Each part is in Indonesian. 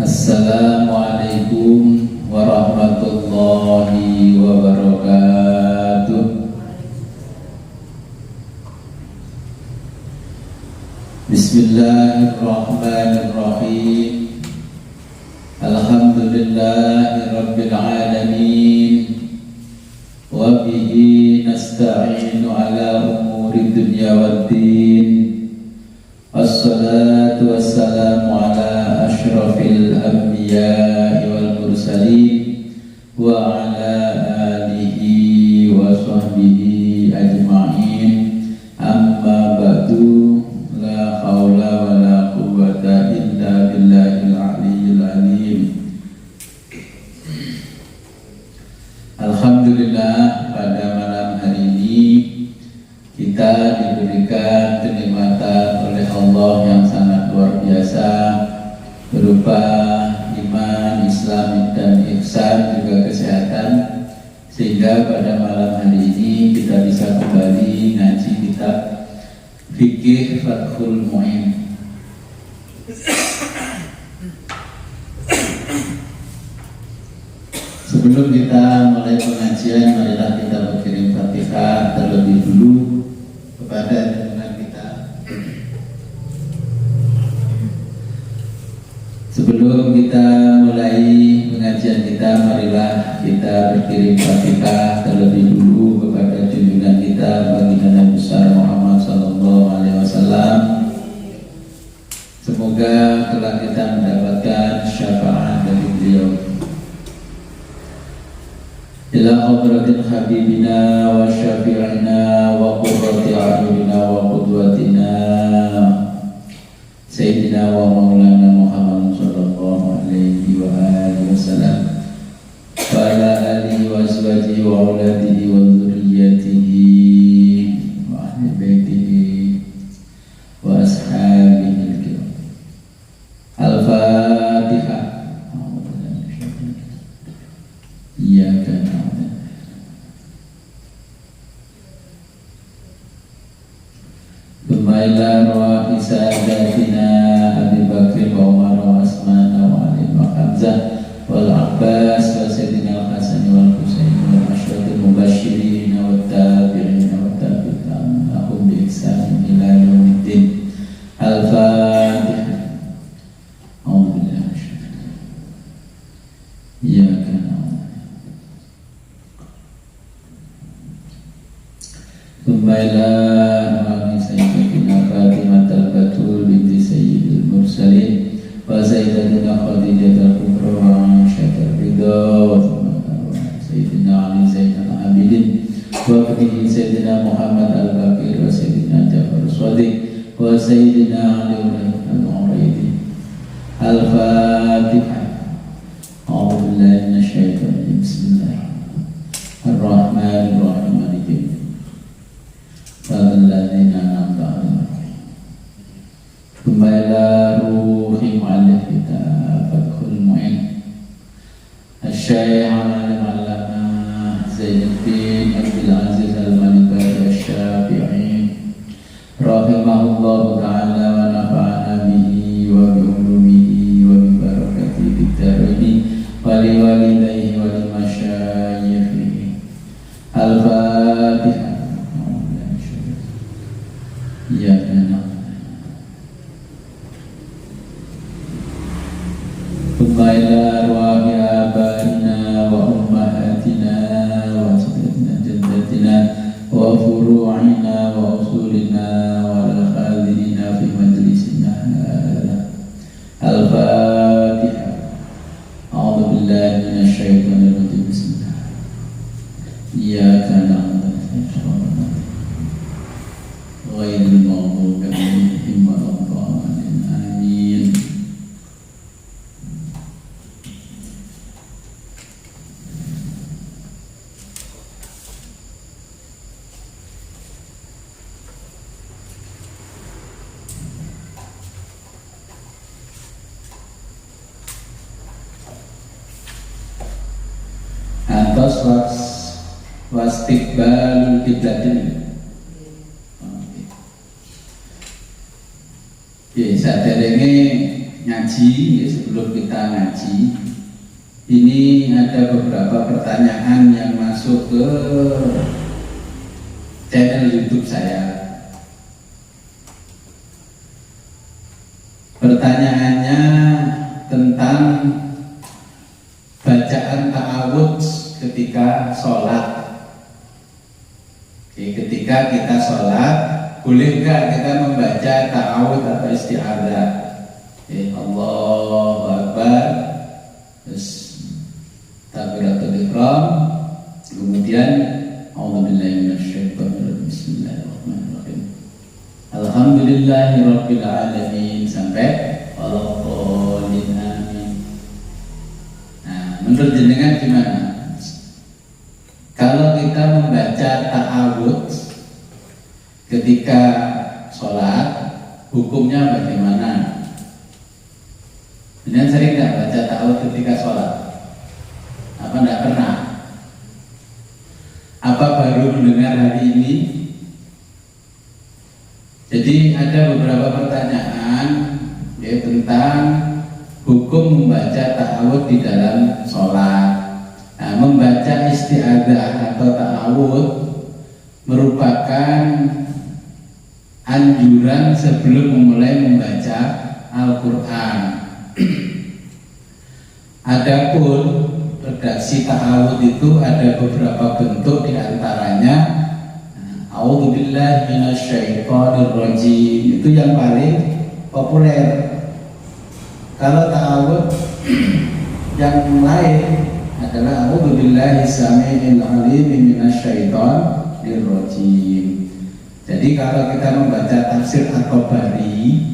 Assalamualaikum warahmatullahi wabarakatuh. Bismillahirrahmanirrahim. Alhamdulillahirabbil alamin. Wa bihi nasta'inu ala umuri dunya waddin. Assalatu wassalamu ala ashrafil anbiya'i wal mursalin wa ala alihi wa sahbihi ajma'in. Amma ba'du, la haula wa la quwwata illa billahil aliyyil azim. Alhamdulillah, pada malam hari ini kita diberikan kenikmatan oleh Allah yang sangat luar biasa berupa iman, Islam, dan ihsan, juga kesehatan, sehingga pada malam hari ini kita bisa kembali ngaji kitab Fikih Fathul Mu'in. Sebelum kita mulai pengajian, marilah kita berkirim Fatihah terlebih dulu kepada junjungan kita. Sebelum kita mulai pengajian kita, marilah kita berkirim Fatihah terlebih dulu kepada junjungan kita, baginda Nabi besar Muhammad sallallahu alaihi wasallam. Semoga kelak kita mendapatkan syafaat dari beliau. Ila hadratin habibina wa syafi'ina wa qurrati a'yunina wa qudwatina Sayyidina wa maulana Muhammad sallallahu alaihi wa alihi wasallam wa ala alihi wa azwajihi wa auladihi wa dzurriyyatihi wa ahli baitihi wa ashabihi al-kiram. Al-Fatihah. Iyyaka na'budu. Ila arwahi sadatina Abi Bakr wa Umar wa Asman wa Ali wa Hamzah wal Abbas wa Sayyidina al-Hasan wal Husain wal Ashratul Mubashirin wa tabi'in wa tabi'in lahum bi ihsan ila yaumiddin. Al-Fatihah. A'udzu billahi minasyaitonir rajim. Iyyaka na'budu. Tsumma ila Fatimatul Batul binti Sayyidil Mursalin wa Sayyidatina Khadijatul Kubra wa Aisyatul Ridha wa Sayyidina Ali Zainal Abidin wa Qadhi Sayyidina Muhammad Al-Baqir wa Sayyidina Jafar Shadiq wa Sayyidina Ali Al-Uraidi. Al-Fatihah. A'udzu billahi minasyaitonir rajim. Bismillahirrahmanirrahim. Fadzalladzina an'amta 'alaihim Ila ruhi mu'allif kitab Fathul Mu'in Asy-Syaikh Al-Allamah Zainuddin Abdul Aziz Al-Maliki Asy-Syafi'i rahimahullahu ta'ala wa nafa'ana bihi wa bi ulumihi wa bi barakatihi fid dharain wa li walidayhi wa li masyayikhihi. Al-Fatihah. Iyyaka na'budu. Ila arwahi abaina wa ummahatina wa sajdatina jaddatina wa furu'ina wa usulina wa al-khadirina fi majlisina hadha. Al-Fatihah. A'udzu billahi minasyaitonir rajim. Bismillah. Iyyaka na'budu ghairil maghdubi 'alaihim waladdallin. Amin. Atas wastikbalul kiblatin. Saderenge ngaji, ya, sebelum kita ngaji, ini ada beberapa pertanyaan yang masuk ke channel YouTube saya. Pertanyaannya tentang bacaan ta'awudz ketika sholat. Oke, ketika kita sholat, boleh nggak kita membaca ta'awudz atau isti'adzah? Allahu Akbar, terus takbiratul ihram, kemudian a'udzubillahi minasyaitonir rajim, bismillahirrahmanirrahim, alhamdulillahirabbil alamin, sampai walaqolin amin. Nah, menurut jenengan gimana? Kalau kita membaca ta'awudz ketika sholat, hukumnya bagaimana? Jangan sering nggak baca ta'awudz ketika sholat? Apa nggak pernah? Apa baru mendengar hari ini? Jadi ada beberapa pertanyaan ya, tentang hukum membaca ta'awudz di dalam sholat. Nah, membaca isti'adzah atau ta'awudz merupakan anjuran sebelum memulai membaca Al-Quran. Adapun redaksi ta'awudz itu ada beberapa bentuk, diantaranya a'udzubillahi minasyaitonir rajim, itu yang paling populer. Kalau ta'awudz yang lain adalah a'udzubillahi samii'il 'aliim minasyaitonir rajim. Jadi kalau kita membaca tafsir At-Tabari,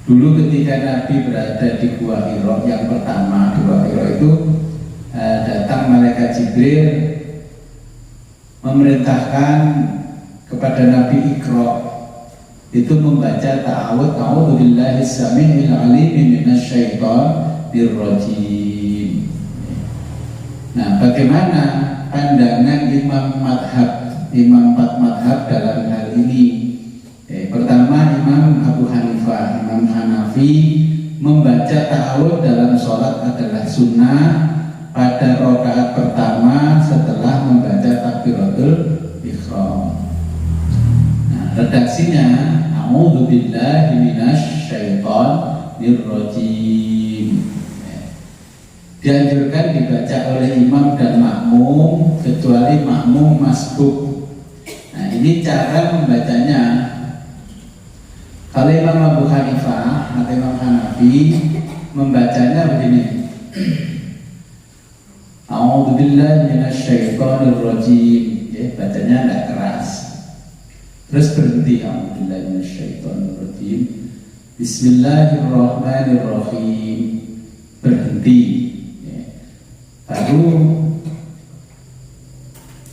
dulu ketika Nabi berada di Gua Hira yang pertama, di Gua Hira itu datang malaikat Jibril memerintahkan kepada Nabi Iqra itu membaca ta'awudz, a'udzubillahi samii'il 'aliim minasyaitonir rajim. Nah, bagaimana pandangan imam empat madhab dalam hal ini? Pertama, Imam Abu Hanifah, Imam Hanafi, membaca ta'awudz dalam sholat adalah sunnah pada rakaat pertama setelah membaca takbiratul ihram. Nah, redaksinya a'udzubillahi minasyaitonir rajim. Dianjurkan dibaca oleh imam dan makmum kecuali makmum masbuk. Nah, ini cara membacanya. Kalau Imam Abu Hanifah atau Imam Hanafi membacanya begini, a'udzubillahi minasyaitonir rajim, ya, bacanya tidak keras. Terus berhenti, a'udzubillahi minasyaitonir rajim, bismillahirrahmanirrahim, berhenti, ya. Baru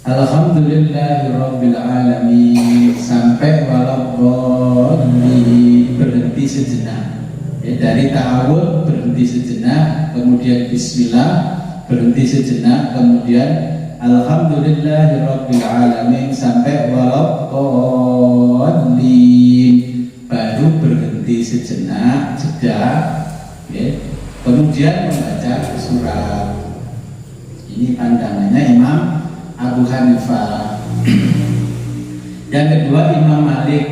alhamdulillahirabbil alamin sampai walaqolin, berhenti sejenak. Ya, dari ta'awudz berhenti sejenak, kemudian bismillah, berhenti sejenak, kemudian alhamdulillahirabbil alamin sampai walaqolin, baru berhenti sejenak, jeda, ya, kemudian membaca surat. Ini pandangannya Imam Abu Hanifah. Yang kedua, Imam Malik,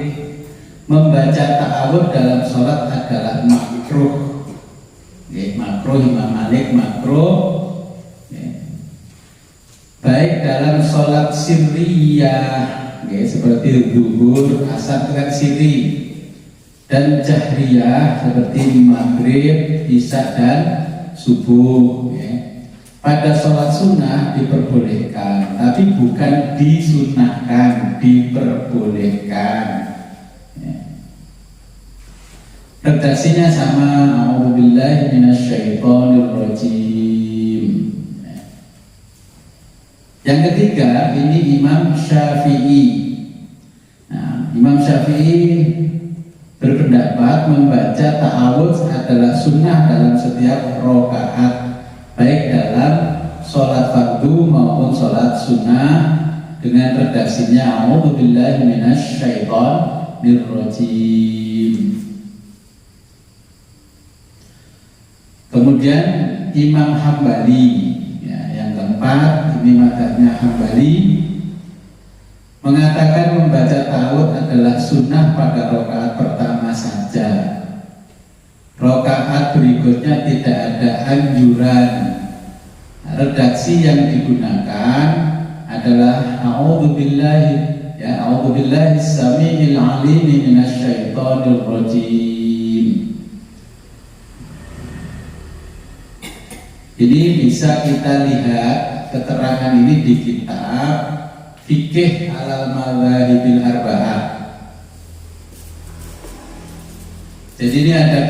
membaca ta'awudz dalam sholat adalah makruh. Ya, makruh, Imam Malik makruh. Ya. Baik dalam sholat sirriyah, ya, seperti zuhur, asar dengan sirri, dan jahriyah seperti maghrib, isya dan subuh. Ya. Pada sholat sunnah diperbolehkan, tapi bukan disunnahkan, diperbolehkan. Ya. Redaksinya sama, a'udzubillahi minasyaitonir rajim. Ya. Yang ketiga, ini Imam Syafi'i. Nah, Imam Syafi'i berpendapat membaca ta'awudz adalah sunnah dalam setiap rakaat, baik dalam sholat fardu maupun sholat sunnah, dengan redaksinya a'udzubillahi minasyaitonir rajim. Kemudian Imam Hambali, ya, yang keempat ini mazhabnya Hambali, mengatakan membaca ta'awudz adalah sunnah pada rakaat pertama saja. Rakaat berikutnya tidak ada anjuran. Redaksi yang digunakan adalah a'udzubillahi samiil alim minasyaitonir rajim. Ini bisa kita lihat keterangan ini di kitab Fikih alal Madzahibil Arba'ah. Jadi ini ada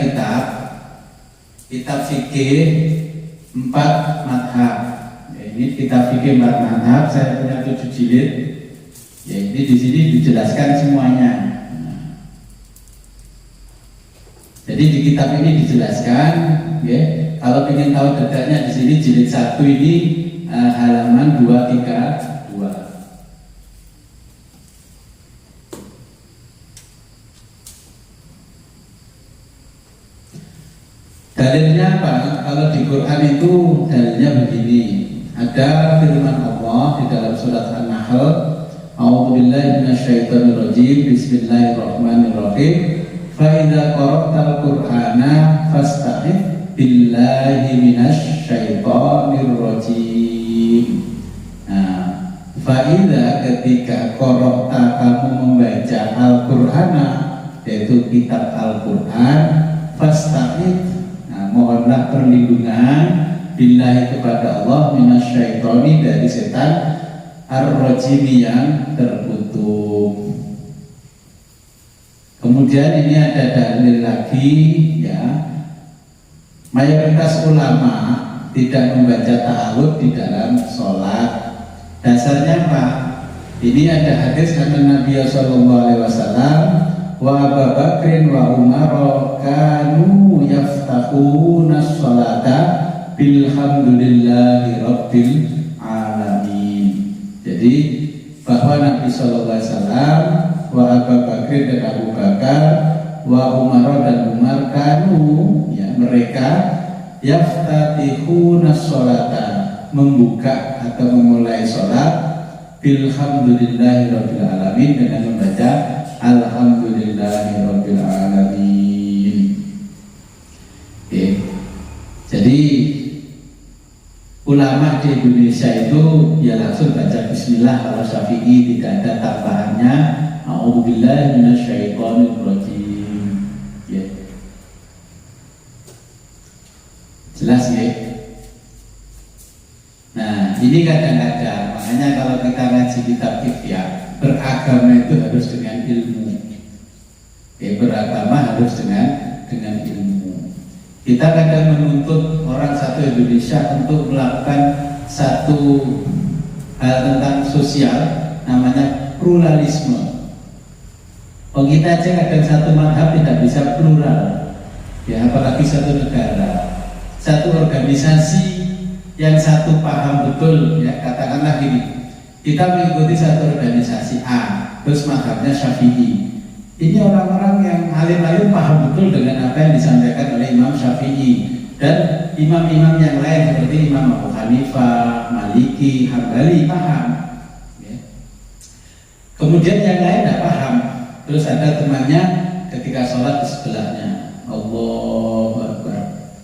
kitab fikih 4 madhab. Ya, ini kitab fikih 4 madhab. Saya punya 7 jilid. Ya, ini di sini dijelaskan semuanya. Jadi di kitab ini dijelaskan, ya. Kalau ingin tahu detailnya di sini jilid 1 ini halaman 232. Dalilnya apa? Kalau di Quran itu dalilnya begini. Ada firman Allah di dalam surat An-Nahl, A'udzubillahi minasyaitonirrajim, Bismillahirrahmanirrahim. Fa idza qara'tal Qur'ana fasta'idz billahi minasyaitonirrajim. Nah, fa idza ketika qara'ta kamu membaca Al-Qur'ana, yaitu kitab Al-Qur'an, fasta'idz, mohonlah perlindungan billahi kepada Allah minasyaitoni dari setan ar-rajimi yang terkutuk. Kemudian ini ada dalil lagi, ya, mayoritas ulama tidak membaca ta'awudz di dalam sholat. Dasarnya apa? Ini ada hadis dari Nabi Sallallahu Alaihi Wasallam, wa Abu Bakrin wa Umar kanu yaftahuna sholata bilhamdulillahi rabbil alamin. Jadi bahwa Nabi Sallallahu Alaihi Wasallam, wa Abu Bakrin dan Abu Bakar, wa Umar dan Umar kanu, ya, mereka yaftatihuna sholata, membuka atau memulai sholat bilhamdulillahi rabbil alamin, dengan membaca alhamdulillahirabbil alamin. Oke. Jadi ulama di Indonesia itu ya langsung baca bismillah. Kalau Syafi'i tidak ada tambahannya a'udzubillahi minasyaitonirrajim. Ya. Jelas ya? Nah, ini kadang-kadang, makanya kalau kita ngaji kitab fikih, beragama itu harus dengan ilmu. Beragama harus dengan ilmu. Kita kadang menuntut orang satu Indonesia untuk melakukan satu hal tentang sosial, namanya pluralisme. Oh, kita aja kadang satu mazhab tidak bisa plural, ya, apalagi satu negara, satu organisasi yang satu paham betul, ya, katakanlah gini. Kita mengikuti satu organisasi A, terus mazhabnya Syafi'i. Ini orang-orang yang alim-alim paham betul dengan apa yang disampaikan oleh Imam Syafi'i dan imam-imam yang lain seperti Imam Abu Hanifah, Maliki, Hambali paham. Ya. Kemudian yang lain tidak paham. Terus ada temannya ketika sholat di sebelahnya, Allahu Akbar,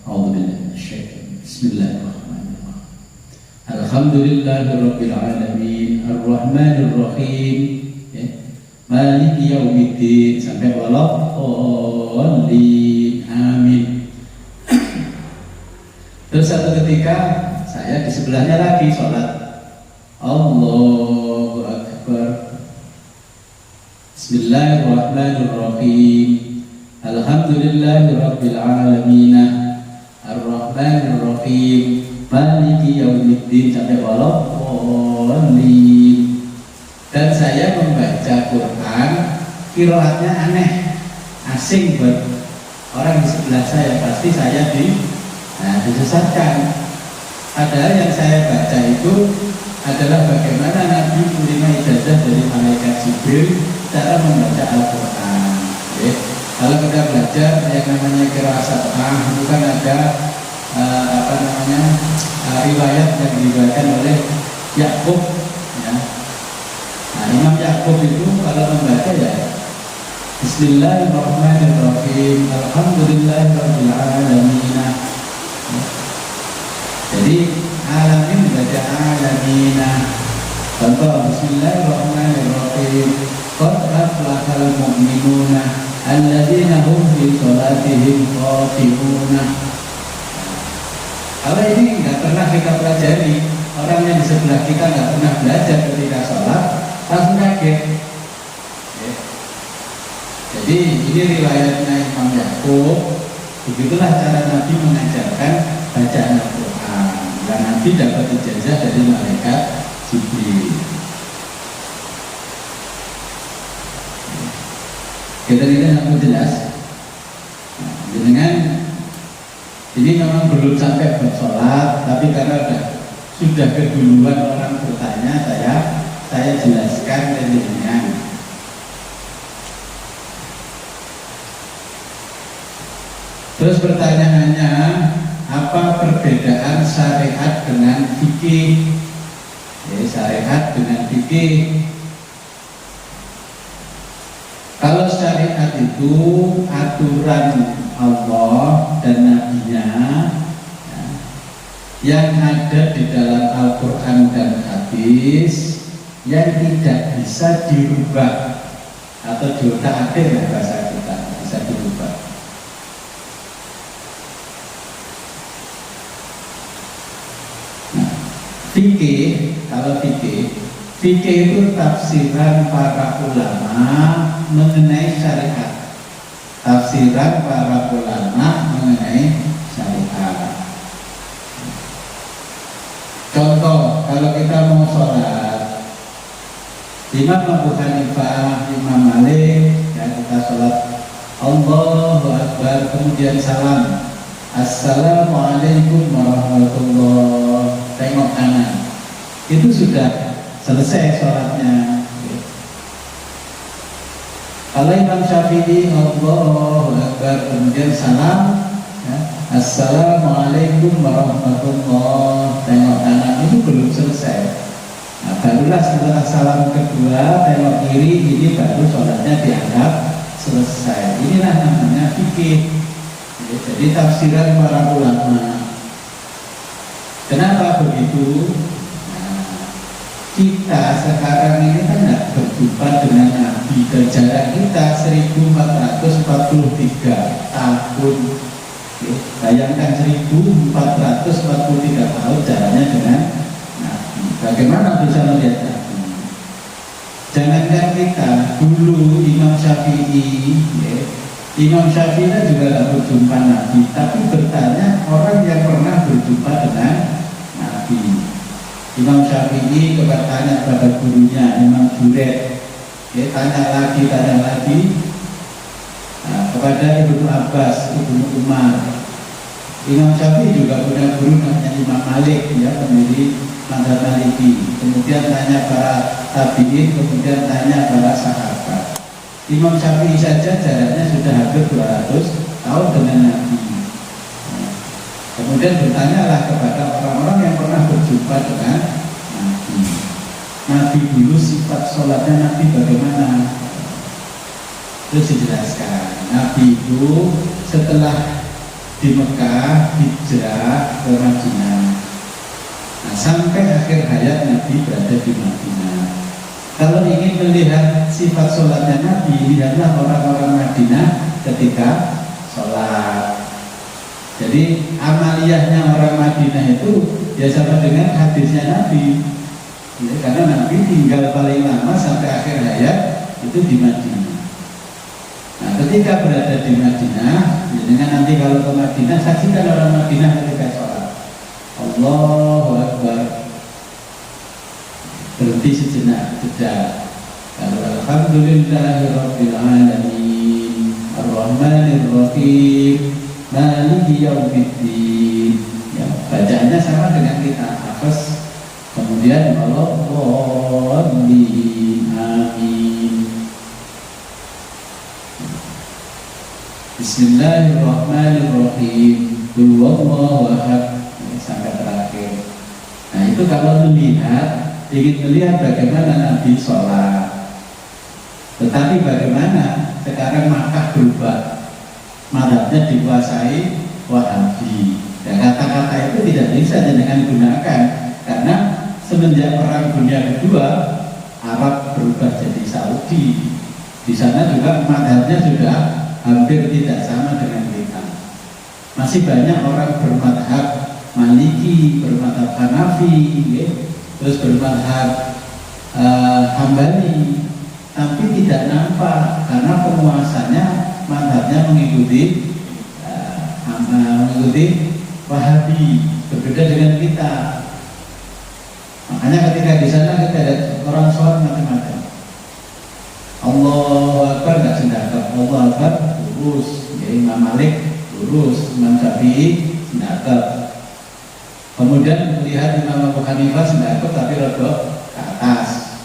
Bismillahirrahmanirrahim. Alhamdulillahirabbil alamin, Ar-Rahmanir-Rahim, ya. Maliki yaumiddin, sampai waladdallin, amin. Terus satu ketika saya di sebelahnya lagi sholat, Allahu Akbar, Bismillahirrahmanirrahim, Alhamdulillahirabbil alamin, Ar-Rahmanir-Rahim, Maliki yaumiddin, sampai waladdallin. Dan saya membaca Quran, qiraatnya aneh, asing buat orang di sebelah saya. Pasti saya disesatkan. Padahal yang saya baca itu adalah bagaimana Nabi menerima ijazah dari malaikat Jibril cara membaca Al-Quran. Kalau kita belajar yang namanya qiraat sab'ah, itu kan ada riwayat yang diriwayatkan oleh Yakub ya. Nah, Imam Yakub itu kalau membaca ya Bismillahirrahmanirrahim Alhamdulillahirabbil alamin. Jadi alamin baca alamin. Contoh Bismillahirrahmanirrahim Qad aflahal mu'minuna alladzina hum fi sholatihim khashi'una. Kalau ini nggak pernah kita pelajari, orang yang di sebelah kita nggak pernah belajar ketika sholat, langsung kaget. Jadi ini riwayatnya Imam Yakub. Begitulah cara Nabi mengajarkan bacaan Al-Quran. Dan Nabi dapat ijazah dari malaikat Jibril. Kita aku jelas. Dengan ini memang belum sampai bersolat, tapi karena sudah keduluan orang bertanya, saya jelaskan dengan. Terus pertanyaannya, apa perbedaan syariat dengan fikih? Syariat dengan fikih. Kalau syariat itu aturan Allah dan Nabi-Nya yang ada di dalam Al-Quran dan hadis yang tidak bisa dirubah atau diotak-atik ya bahasa kita, bisa dirubah. Fikih, kalau fikih itu tafsiran para ulama mengenai syariat. Tafsiran para ulama mengenai syariat. Contoh, kalau kita mau sholat, Imam Abu Hanifah, Imam Malik, ya kita sholat Allahu Akbar, kemudian salam, Assalamualaikum warahmatullahi, tengok kanan, itu sudah selesai sholatnya. Kalau Imam Syafi'i Allahu Akbar, kemudian salam, ya, Assalamualaikum warahmatullahi, tengok kanan, itu belum selesai. Nah, barulah setelah salam kedua tengok kiri, ini baru sholatnya dianggap selesai. Inilah namanya fikih. Jadi tafsiran para ulama. Kenapa begitu? Nah, kita sekarang ini kan tidak berjumpa dengan Nabi, dan jarak kita 1443 tahun. Bayangkan 1443 tahun jaraknya dengan Nabi. Bagaimana bisa melihat Nabi? Jangankan kita, dulu Imam Syafi'i, Imam Syafi'i juga tidak berjumpa Nabi, tapi bertanya orang yang pernah berjumpa dengan Nabi. Imam Syafi'i bertanya pada gurunya Imam Junaid, tanya lagi, nah, kepada Ibnu Abbas, Ibnu Umar. Imam Syafi'i juga punya guru namanya Imam Malik, ya, pendiri mazhab Maliki. Kemudian tanya para tabi'in, kemudian tanya para sahabat. Imam Syafi'i saja jaraknya sudah hampir 200 tahun dengan Nabi. Kemudian bertanyalah kepada orang-orang yang pernah berjumpa dengan Nabi. Nabi dulu sifat sholatnya Nabi bagaimana? Terus dijelaskan. Nabi itu setelah di Mekah hijrah ke Madinah. Nah, sampai akhir hayat Nabi berada di Madinah. Kalau ingin melihat sifat sholatnya Nabi, lihatlah orang-orang Madinah ketika sholat. Jadi amaliyahnya orang Madinah itu ya sama dengan hadisnya Nabi, ya, karena Nabi tinggal paling lama sampai akhir hayat itu di Madinah. Nah, ketika berada di Madinah, ya dengan nanti kalau ke Madinah, saksikan orang Madinah ketika sholat Allahu Akbar, berhenti sejenak, jeda. Kalau Alhamdulillahirabbil alamin Ar-Rahmanirrahim Maliki yaumiddin, ya, bacaannya sama dengan kita, hafaz. Kemudian Allahumma amin. Bismillahirrahmanirrahim Qul huwallahu ahad, sampai kalau ingin melihat bagaimana Nabi sholat. Tetapi bagaimana sekarang Makkah berubah, mazhabnya dikuasai Wahabi. Dan kata-kata itu tidak bisa dengan gunakan, karena semenjak Perang Dunia Kedua Arab berubah jadi Saudi. Di sana juga mazhabnya sudah hampir tidak sama dengan kita. Masih banyak orang bermadhab Maliki, bermadhab Hanafi, ya, terus bermadhab Hambali, tapi tidak nampak karena penguasanya madhabnya mengikuti Wahabi, berbeda dengan kita. Makanya ketika di sana kita ada orang sholat macam-macam. Allahu Akbar nggak sendakap, Allahu Akbar lurus, ya, Imam Malik lurus, Imam Syafi'i sendakap. Kemudian melihat Imam Abu Hanifah sendakap tapi rodok ke atas.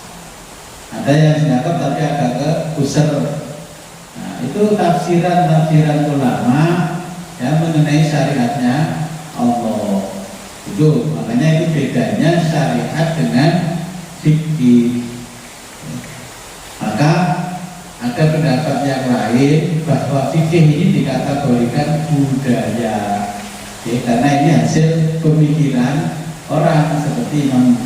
Ada yang sendakap tapi agak ke pusar. Nah, itu tafsiran ulama yang mengenai syariatnya Allah. Itu makanya itu bedanya syariat dengan fikih. Maka ada pendapat yang lain bahwa fikih ini dikategorikan budaya, ya, karena ini hasil pemikiran orang seperti Imam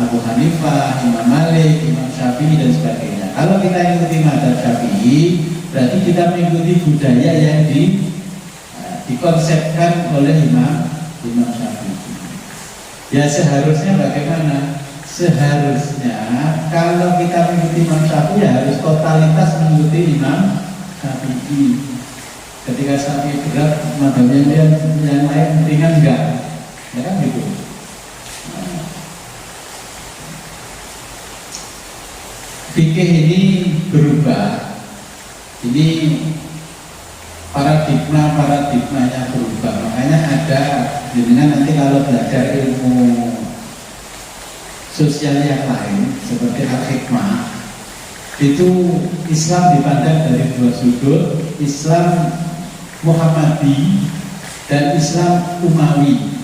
Abu Hanifah, Imam Malik, Imam Syafi'i dan sebagainya. Kalau kita ikuti mazhab Syafi'i, berarti kita mengikuti budaya yang dikonsepkan oleh Imam Syafi'i. Ya seharusnya bagaimana? Seharusnya kalau kita mengikuti Imam Syafi'i ya harus totalitas mengikuti Imam Syafi'i. Ketika Syafi'i berat, mazhabnya yang lain ringan enggak? Ya kan gitu. Fikih ini berubah. Ini paradigmanya berubah. Makanya ada dengan nanti kalau belajar ilmu sosial yang lain seperti al-hikmah, itu Islam dipandang dari dua sudut, Islam Muhammadi dan Islam Umawi.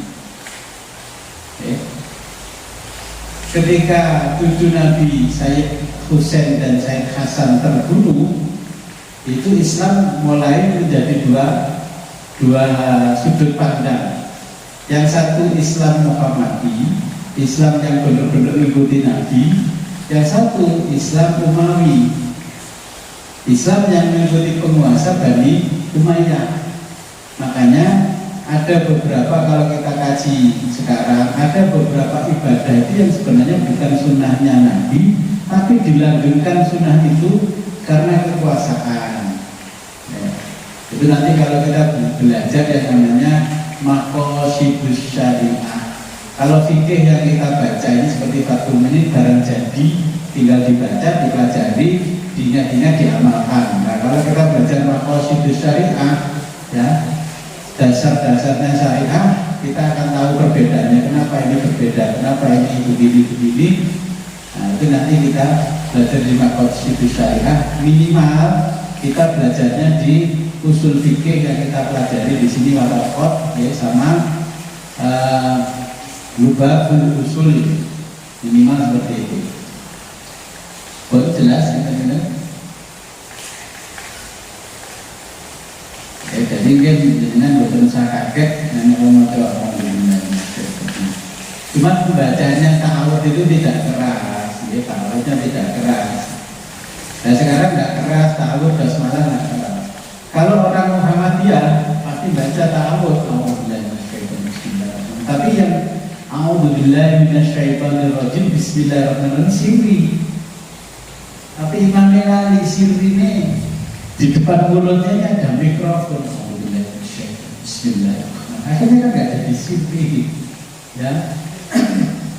Ketika cucu Nabi Sayyid Husain dan Sayyid Hasan terbunuh, itu Islam mulai menjadi dua sudut pandang. Yang satu Islam Muhammadi, Islam yang benar-benar mengikuti Nabi. Yang satu Islam Umawi, Islam yang mengikuti penguasa Bani Umayyah. Makanya ada beberapa, kalau kita kaji sekarang, ada beberapa ibadah itu yang sebenarnya bukan sunnahnya Nabi, tapi dilanggengkan sunnah itu karena kekuasaan. Ya. Itu nanti kalau kita belajar yang namanya maqasidus syariah. Kalau fikih yang kita baca ini seperti Fathul Mu'in, barang jadi tinggal dibaca, dipelajari, diingat-ingat, diamalkan. Nah, kalau kita belajar maqasidus syariah, ya, dasar-dasarnya syariah, kita akan tahu perbedaannya. Kenapa ini berbeda? Kenapa ini begini? Nah, itu nanti kita belajar di maqasidus syariah. Minimal kita belajarnya di usul fikih yang kita pelajari di sini walaqot, ya, sama lubabul usul, minimal seperti itu. Jelas kita dengar? Jadi dengan betul saya kaget dengan orang. Cuma pembacanya ta'awud itu tidak keras, ya, ta'awudnya tidak keras. Nah sekarang tidak keras, ta'awud basmalah tidak keras. Kalau orang Muhammadiyah pasti baca ta'awud, tapi yang a'udzubillahi minasyaitonirrajim bismillahirrahmanirrahim sirri. Tapi Imam Melali sirri ini di depan mulutnya ada mikrofon. Bismillahirrahmanirrahim. Akhirnya kan nggak jadi sirri, ya.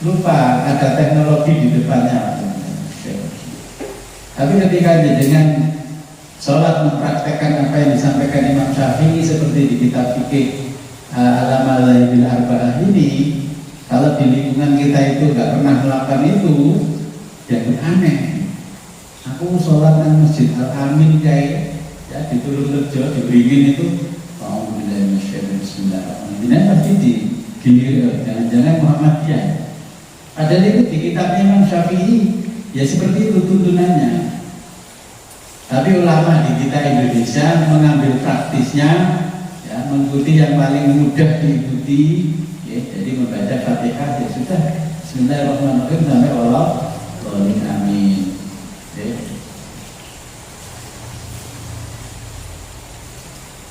Lupa ada teknologi di depannya. Tapi ketika dengan sholat mempraktekkan apa yang disampaikan Imam Syafi'i seperti di kitab fikih Al-Mazhabil Arba'ah ini, kalau di lingkungan kita itu nggak pernah melakukan itu, jadi aneh. Aku sholat di Masjid Al-Amin kayak, ya, di Tulunrejo, di Beringin itu, Bismillahirrahmanirrahim, pasti jangan-jangan Muhammadiyah. Padahal itu di kitabnya Imam Syafi'i ya seperti itu tuntunannya. Tapi ulama di kita Indonesia mengambil praktisnya, ya, mengikuti yang paling mudah diikuti, ya, jadi membaca Fatihah ya sudah. Bismillahirrahmanirrahim sampai Allah, amin. Ya.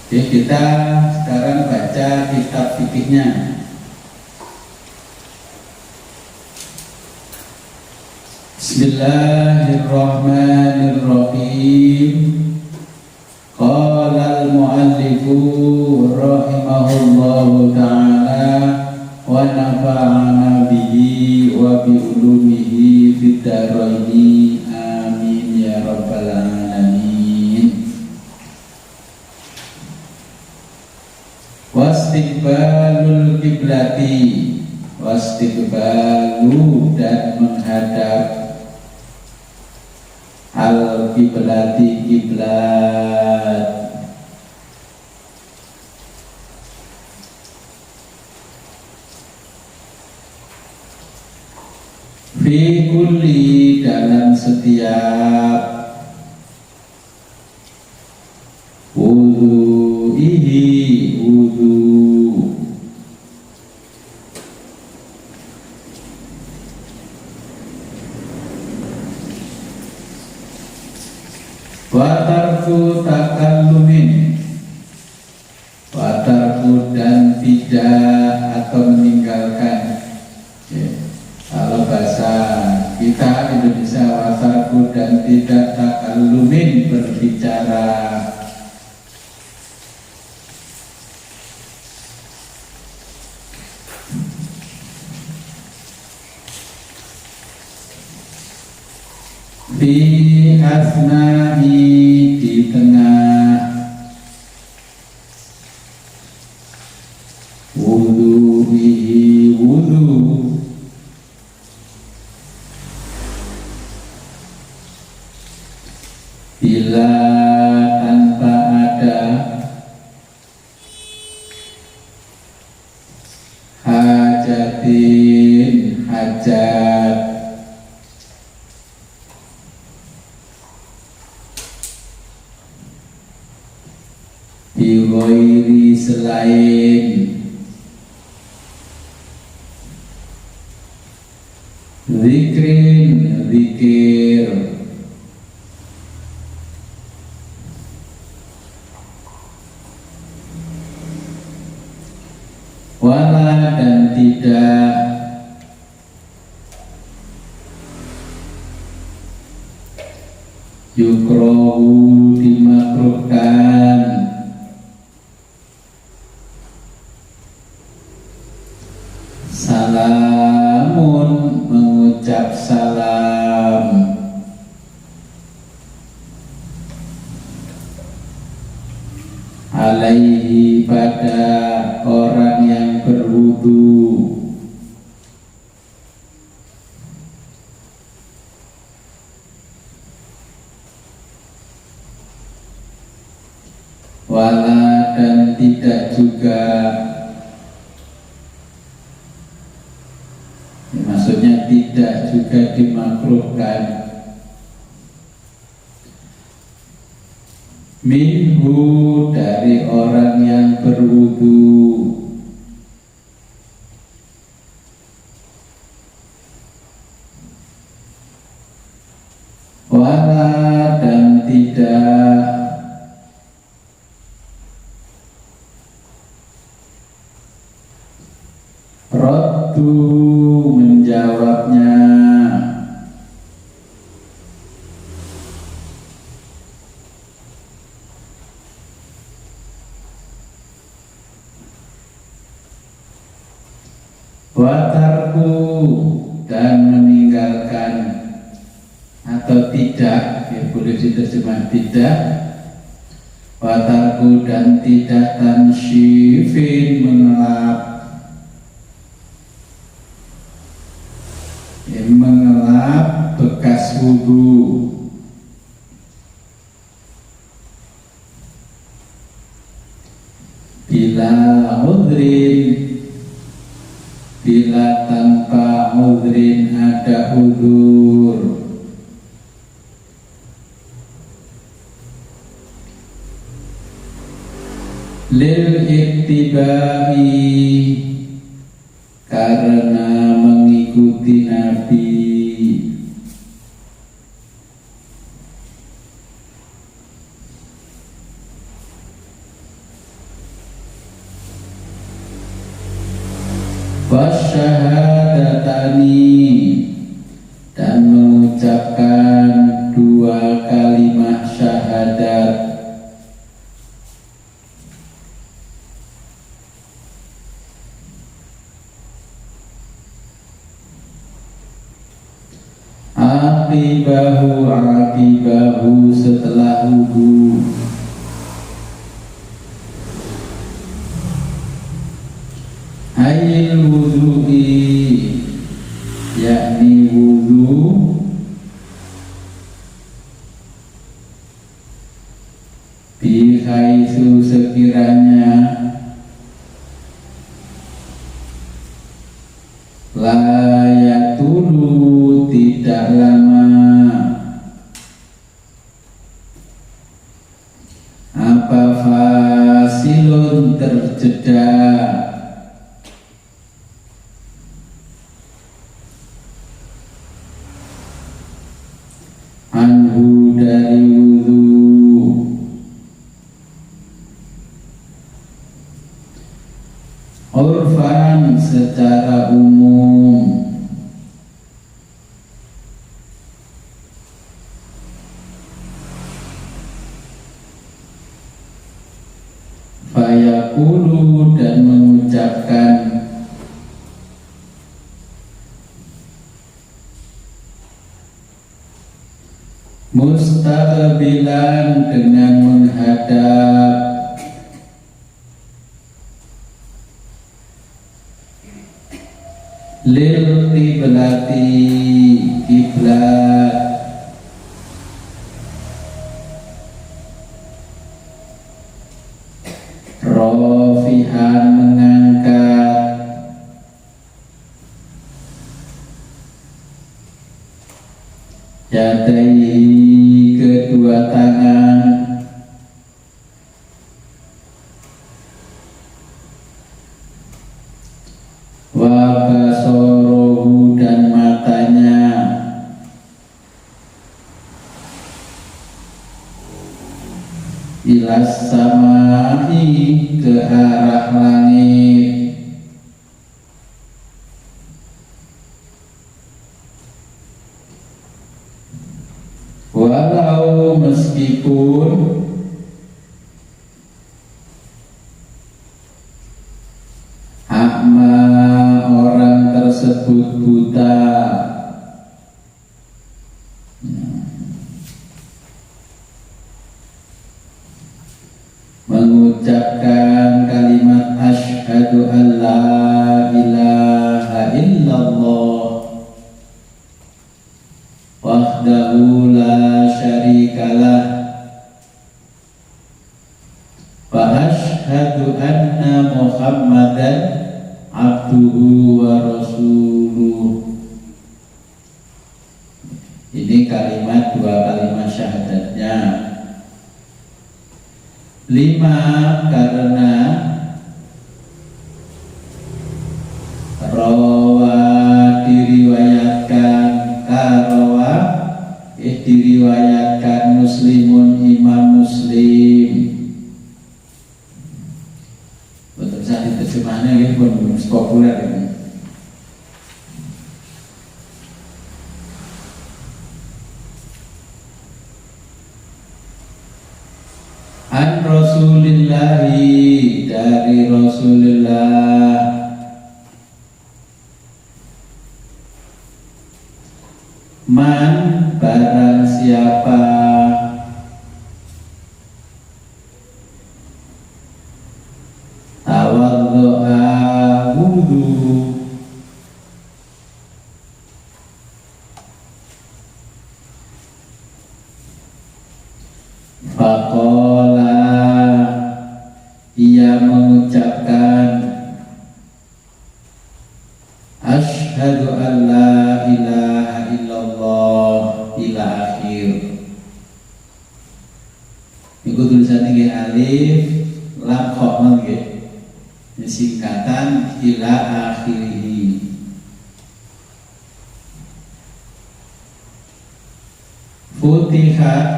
Jadi kita sekarang baca kitab fikihnya. Bismillahirrahmanirrahim. Qala al-muallifu rahimahullahu ta'ala wa nafa'ana bihi wa bi ulumihi fid dharaini amin ya rabbal alamin. Wastiqbalul kiblati, wastiqbalu dan menghadap al-kiblati kiblat. Fi kulli dalam setiap wudu'ihi wudu. Watarku takallumin, watarku dan tidak atau meninggalkan, ya. Kalau bahasa kita Indonesia watarku dan tidak takallumin, berbicara. Fi asna'i, di tengah wudu'i wudu. Bila tanpa ada hajatin hajat, biwairi selain zikrin zikir, wala dan tidak yukrohu, dimakruhkan salamun, mengucap salam, alaihi, pada orang yang berwudu. Wala dan tidak juga, maksudnya tidak juga dimakruhkan, minhu, dari orang yang berwudu. Wala dan tidak raddu, menjawabnya. Watarku, dan meninggalkan atau tidak, ya boleh diterjemah tidak. Watarku dan tidak tansyifin, mengelap, ya, mengelap bekas wudu. Bila udrin, bila tanpa udrin, ada udzur. Lil ittibai, karena mengikuti Nabi. Wasyahadatani, dan mengucapkan dua kalimat syahadat. Aqibahu setelah wudu. Ayil wudu'i, yakni wudu. Bihaisu sekiranya layatulu tidak lama, apa fasilun terjeda, anhu dari wudu. Urfan secara umum, fayaqulu, dan mengucapkan mustaqbilan, dengan menghadap, lil qiblati, kiblat, rafi'an, mengangkat, yadaihi, kedua tangan, wa basorohu, dan matanya, ilas samai, ke arah langit, walau meskipun akma, orang tersebut buta. Mengucapkan kalimat asyhadu an la ilaha illallah wahdahu la syarikalah wa asyhadu anna Muhammadan abduhu wa rasuluh. Ini kalimat, dua kalimat syahadatnya. 5, karena rawa, diriwayatkan, karawa diriwayatkan, Muslimun, Imam Muslim. Betul saja terjemahannya ini pun populer ini. An Rasulillahi, dari Rasulullah, man, barang siapa, tawaddo'a, wudu, faqala, ia mengucapkan asyhadu an la ilaha illallah ila akhir. Iku tulisannya nggih alif lam kha nggih. Singkatan ila akhirih. Futihat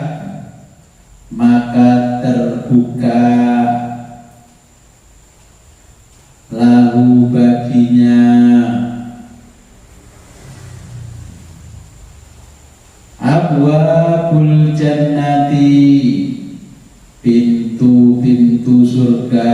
maka terbuka lahu baginya abwabul jannati pintu-pintu surga.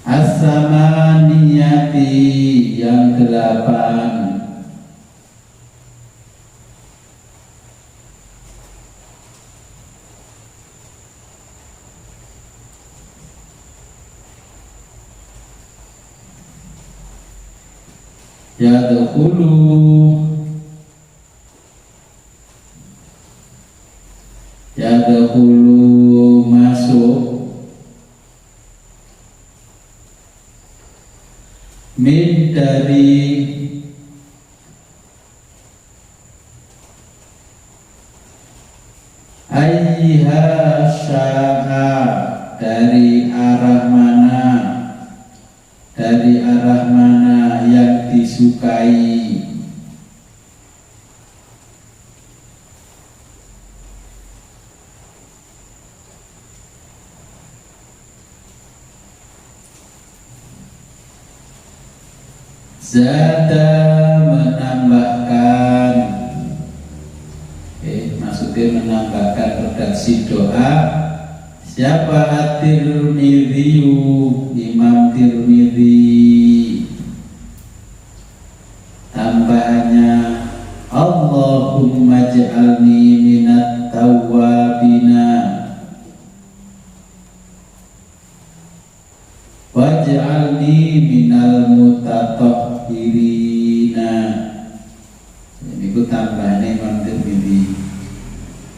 As-samaniyati yang 8. Yadkhulu masuk min dari ayyiha sya'a dari arah mana yang disukai. Zada menambahkan, maksudnya menambahkan redaksi doa. Siapa at-Tirmidzi, Imam Tirmidzi. Tambahannya Allahumma ja'alni minat tawwabina waj'alni minal mutatahhirina. Ini ku tambahannya Imam Tirmidzi.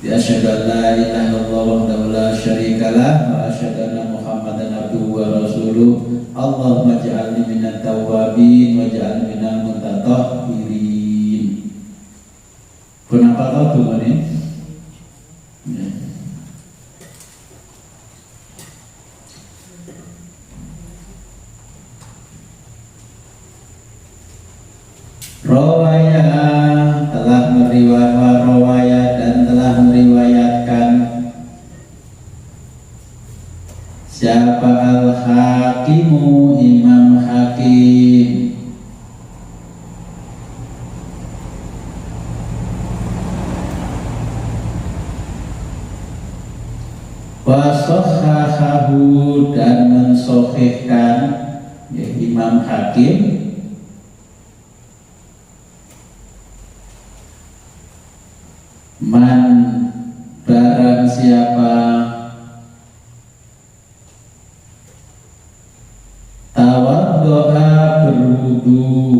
Asyhadu an la ilaha illallah wahdahu la syarikalah wa asyhadu anna Muhammadan abduhu wa rasuluh. Allahumma ja'alni minat tawwabin waj'alni minal mutatahhirin. Kenapa tahu ini? Rawaya telah meriwayatkan siapa al-hakimu Imam Hakim. Wasahhahahu dan mensahihkan Imam Hakim man barang siapa tawaddoa berwudu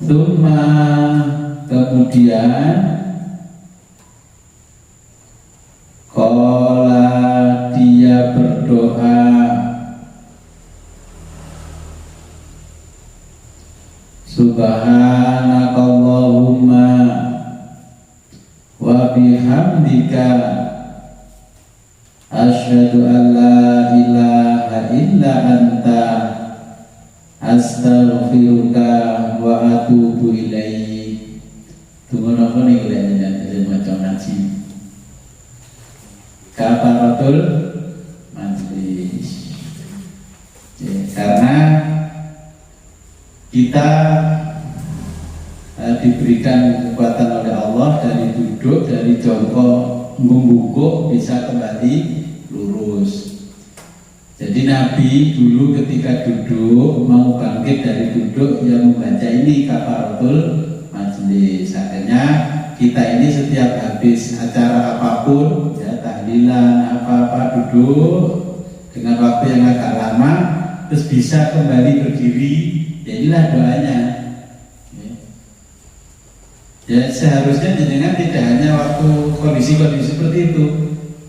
thumma kemudian qala dia berdoa subhanakallahumma wa bihamdika asyhadu an la ilaha illa anta astaghfiruka wa atubu ilaik. Tunggu apa nih kalian jadi macam ngaji kafaratul majlis. Karena kita diberikan kekuatan oleh Allah dari duduk, dari jongkok, membungkuk bisa kembali lurus. Jadi Nabi dulu ketika duduk mau bangkit dari duduk yang membaca ini kafaratul majlis. Akhirnya kita ini setiap habis acara apapun ya tahlilan apa-apa, duduk dengan waktu yang agak lama terus bisa kembali berdiri, ya inilah doanya. Ya seharusnya jenengan tidak hanya waktu kondisi-kondisi seperti itu,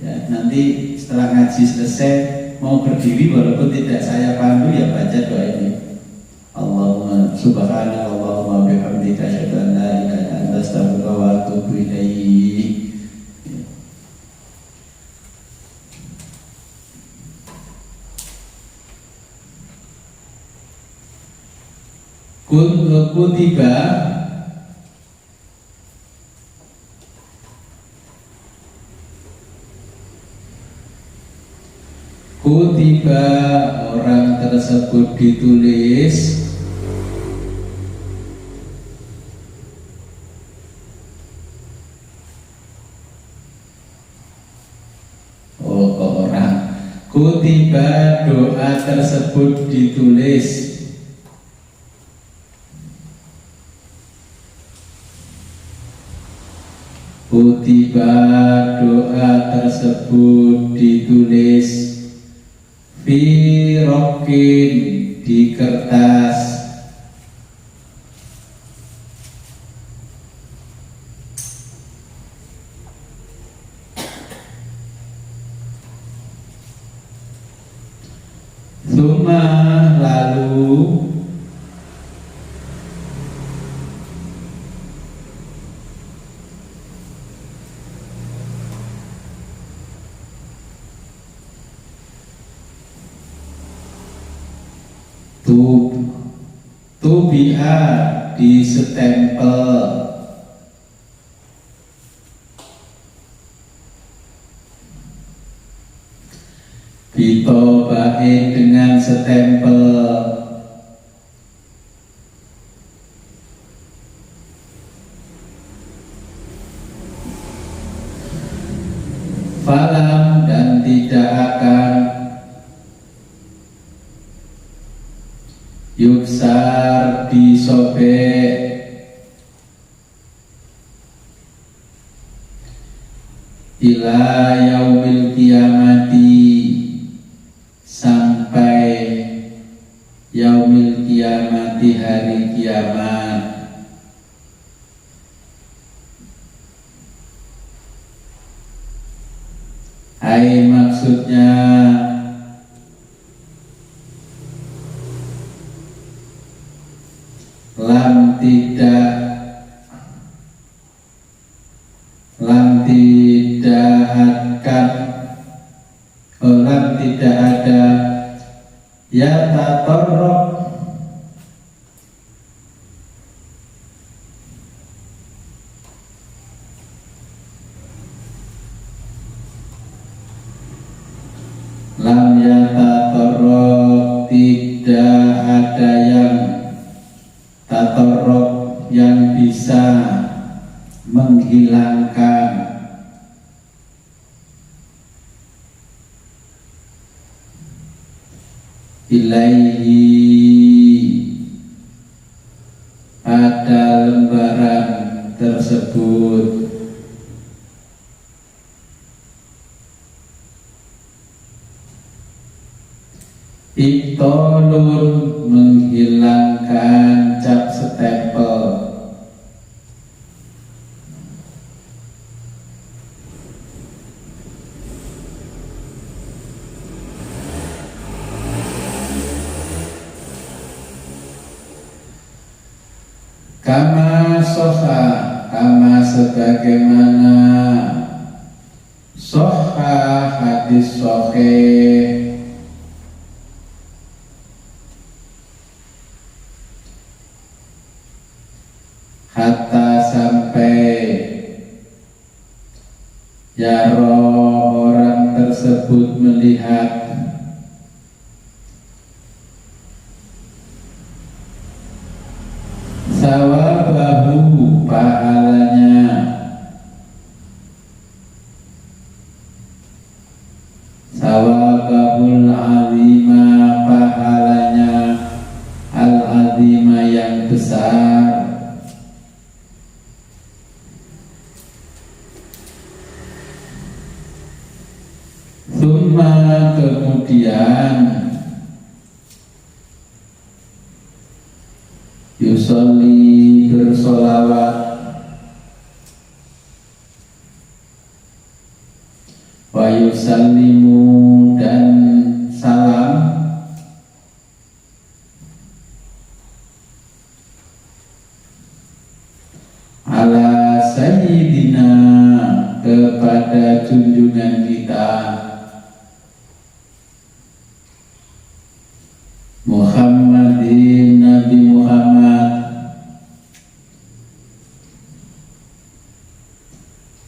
ya nanti setelah ngaji selesai mau berdiri walaupun tidak saya pandu, ya baca doa ini. Allahumma subhanaka Allahumma bihamdika asyhadu an la ilaha illa anta astaghfiruka wa atubu ilaik. Kutiba Kutiba orang tersebut ditulis orang. Kutiba doa tersebut ditulis. Kutiba doa tersebut ditulis fi rokin di kertas. Suma lalu tubi'a di stempel ditobahin dengan stempel falam dan tidak akan yuksar disobek ila yaumil kiamati sampai yaumil kiamati hari kiamat. Ai maksudnya lam tidak ada ya tatorrok lam ya tatorrok tidak ada yang tatorrok yang bisa menghilangkan ilaihi pada lembaran tersebut ibtolun menghilangkan cap stempel kama soha kama sebagaimana soha hadis soheh hatta sampai yaro orang tersebut melihat sawabahu pahalanya sawabahul azima pahalanya al-azima yang besar kemudian yusolli bersolawat, wa yusallimu dan salam, ala sayyidina kepada junjungan kita Muhammadin Nabi Muhammad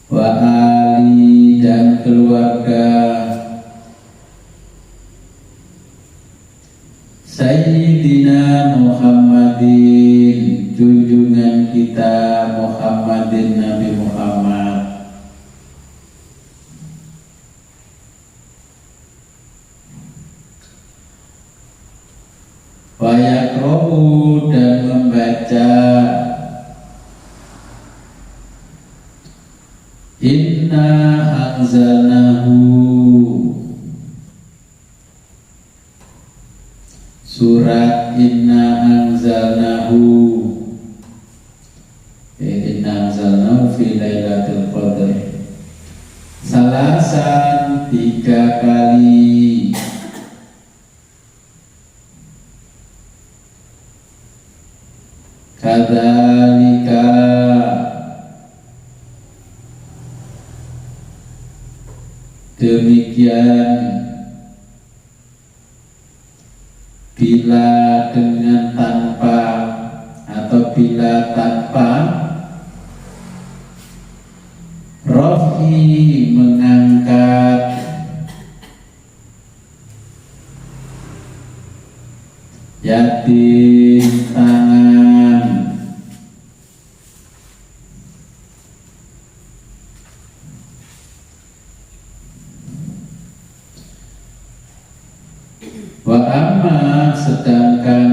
wa ali dan keluarga Sayyidina Muhammadin junjungan kita Muhammadin Nabi Muhammad wa yaqra'u dan membaca inna anzalnahu surat inna anzalnahu fi lailatul qadr salasan 3 kali kadzalika demikian bila dengan tanpa atau bila tanpa Rofi mengangkat yatim tangan wa amma sedangkan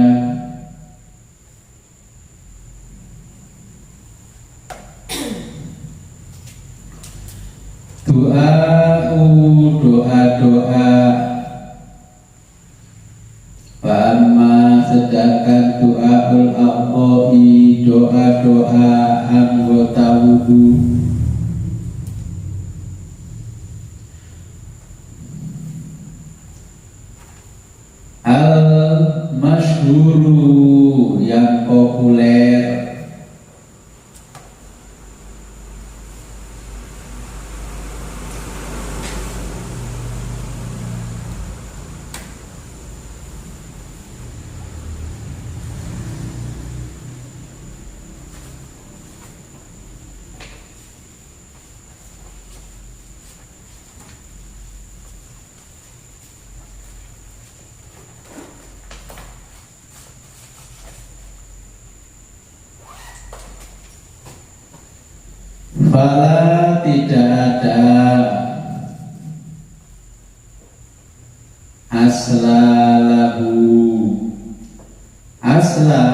doa-doa wa amma sedangkan doaul a'dha'i doa-doa anggota wudu al-masyhuru yang populer fala tidak ada aslalahu asla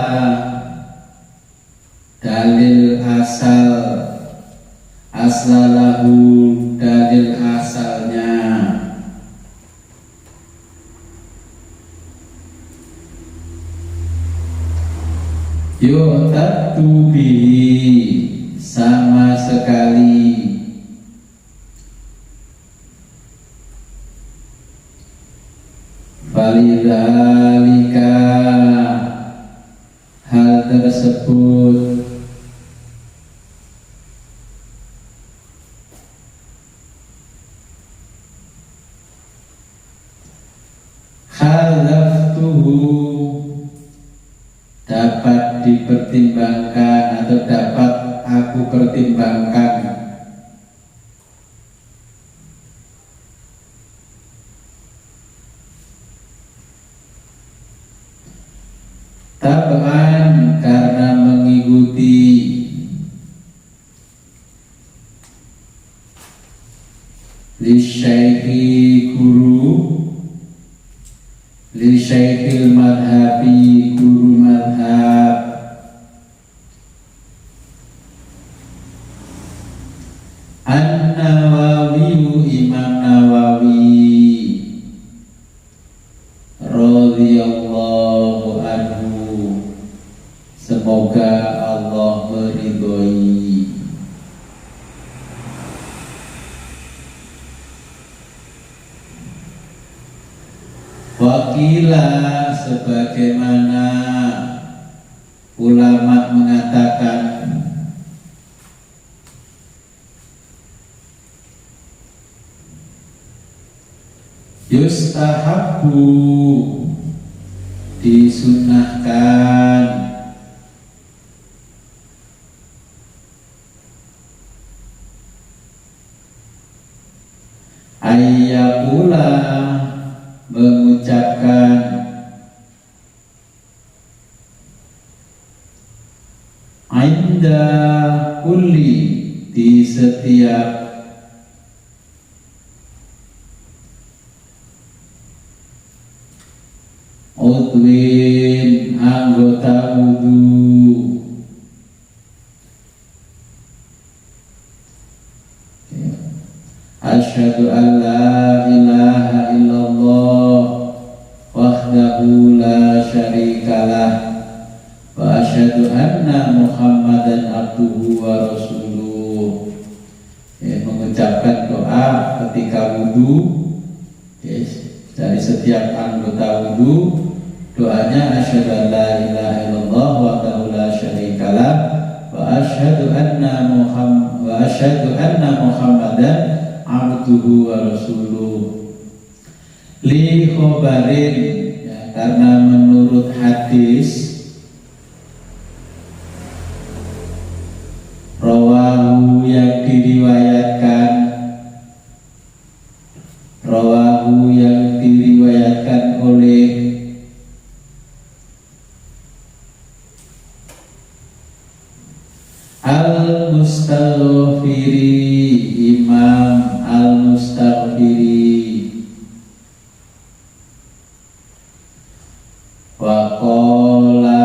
dalil asal aslalahu dalil asalnya yu'tadu bihi sama sekali falidzalika hal tersebut khalaftuhu dapat dipertimbangkan atau dapat aku pertimbangkan tab'an karena mengikuti li syaikhi guru li syaikhil madhabi guru madhab An-Nawawi Imam Nawawi Wakila sebagaimana ulama mengatakan yustahabbu disunahkan ayyakula mengucapkan inda kulli di setiap udwin anggota wudu. Asyhadu an la ilaha illallah wahdahu la syarikalah wa asyhadu anna Muhammadan abduhu wa rasuluh. Mengucapkan doa ketika wudu, dari setiap anggota wudu, doanya asyhadu an la ilaha illallah wahdahu la syarikalah wa asyhadu anna Muhammadan abduhu wa rasuluh. Li khobarin, ya, karena menurut hadis rawahu yang diriwayatkan oleh Al-Mustaghfiri, Imam Al-Mustaghfiri, waqala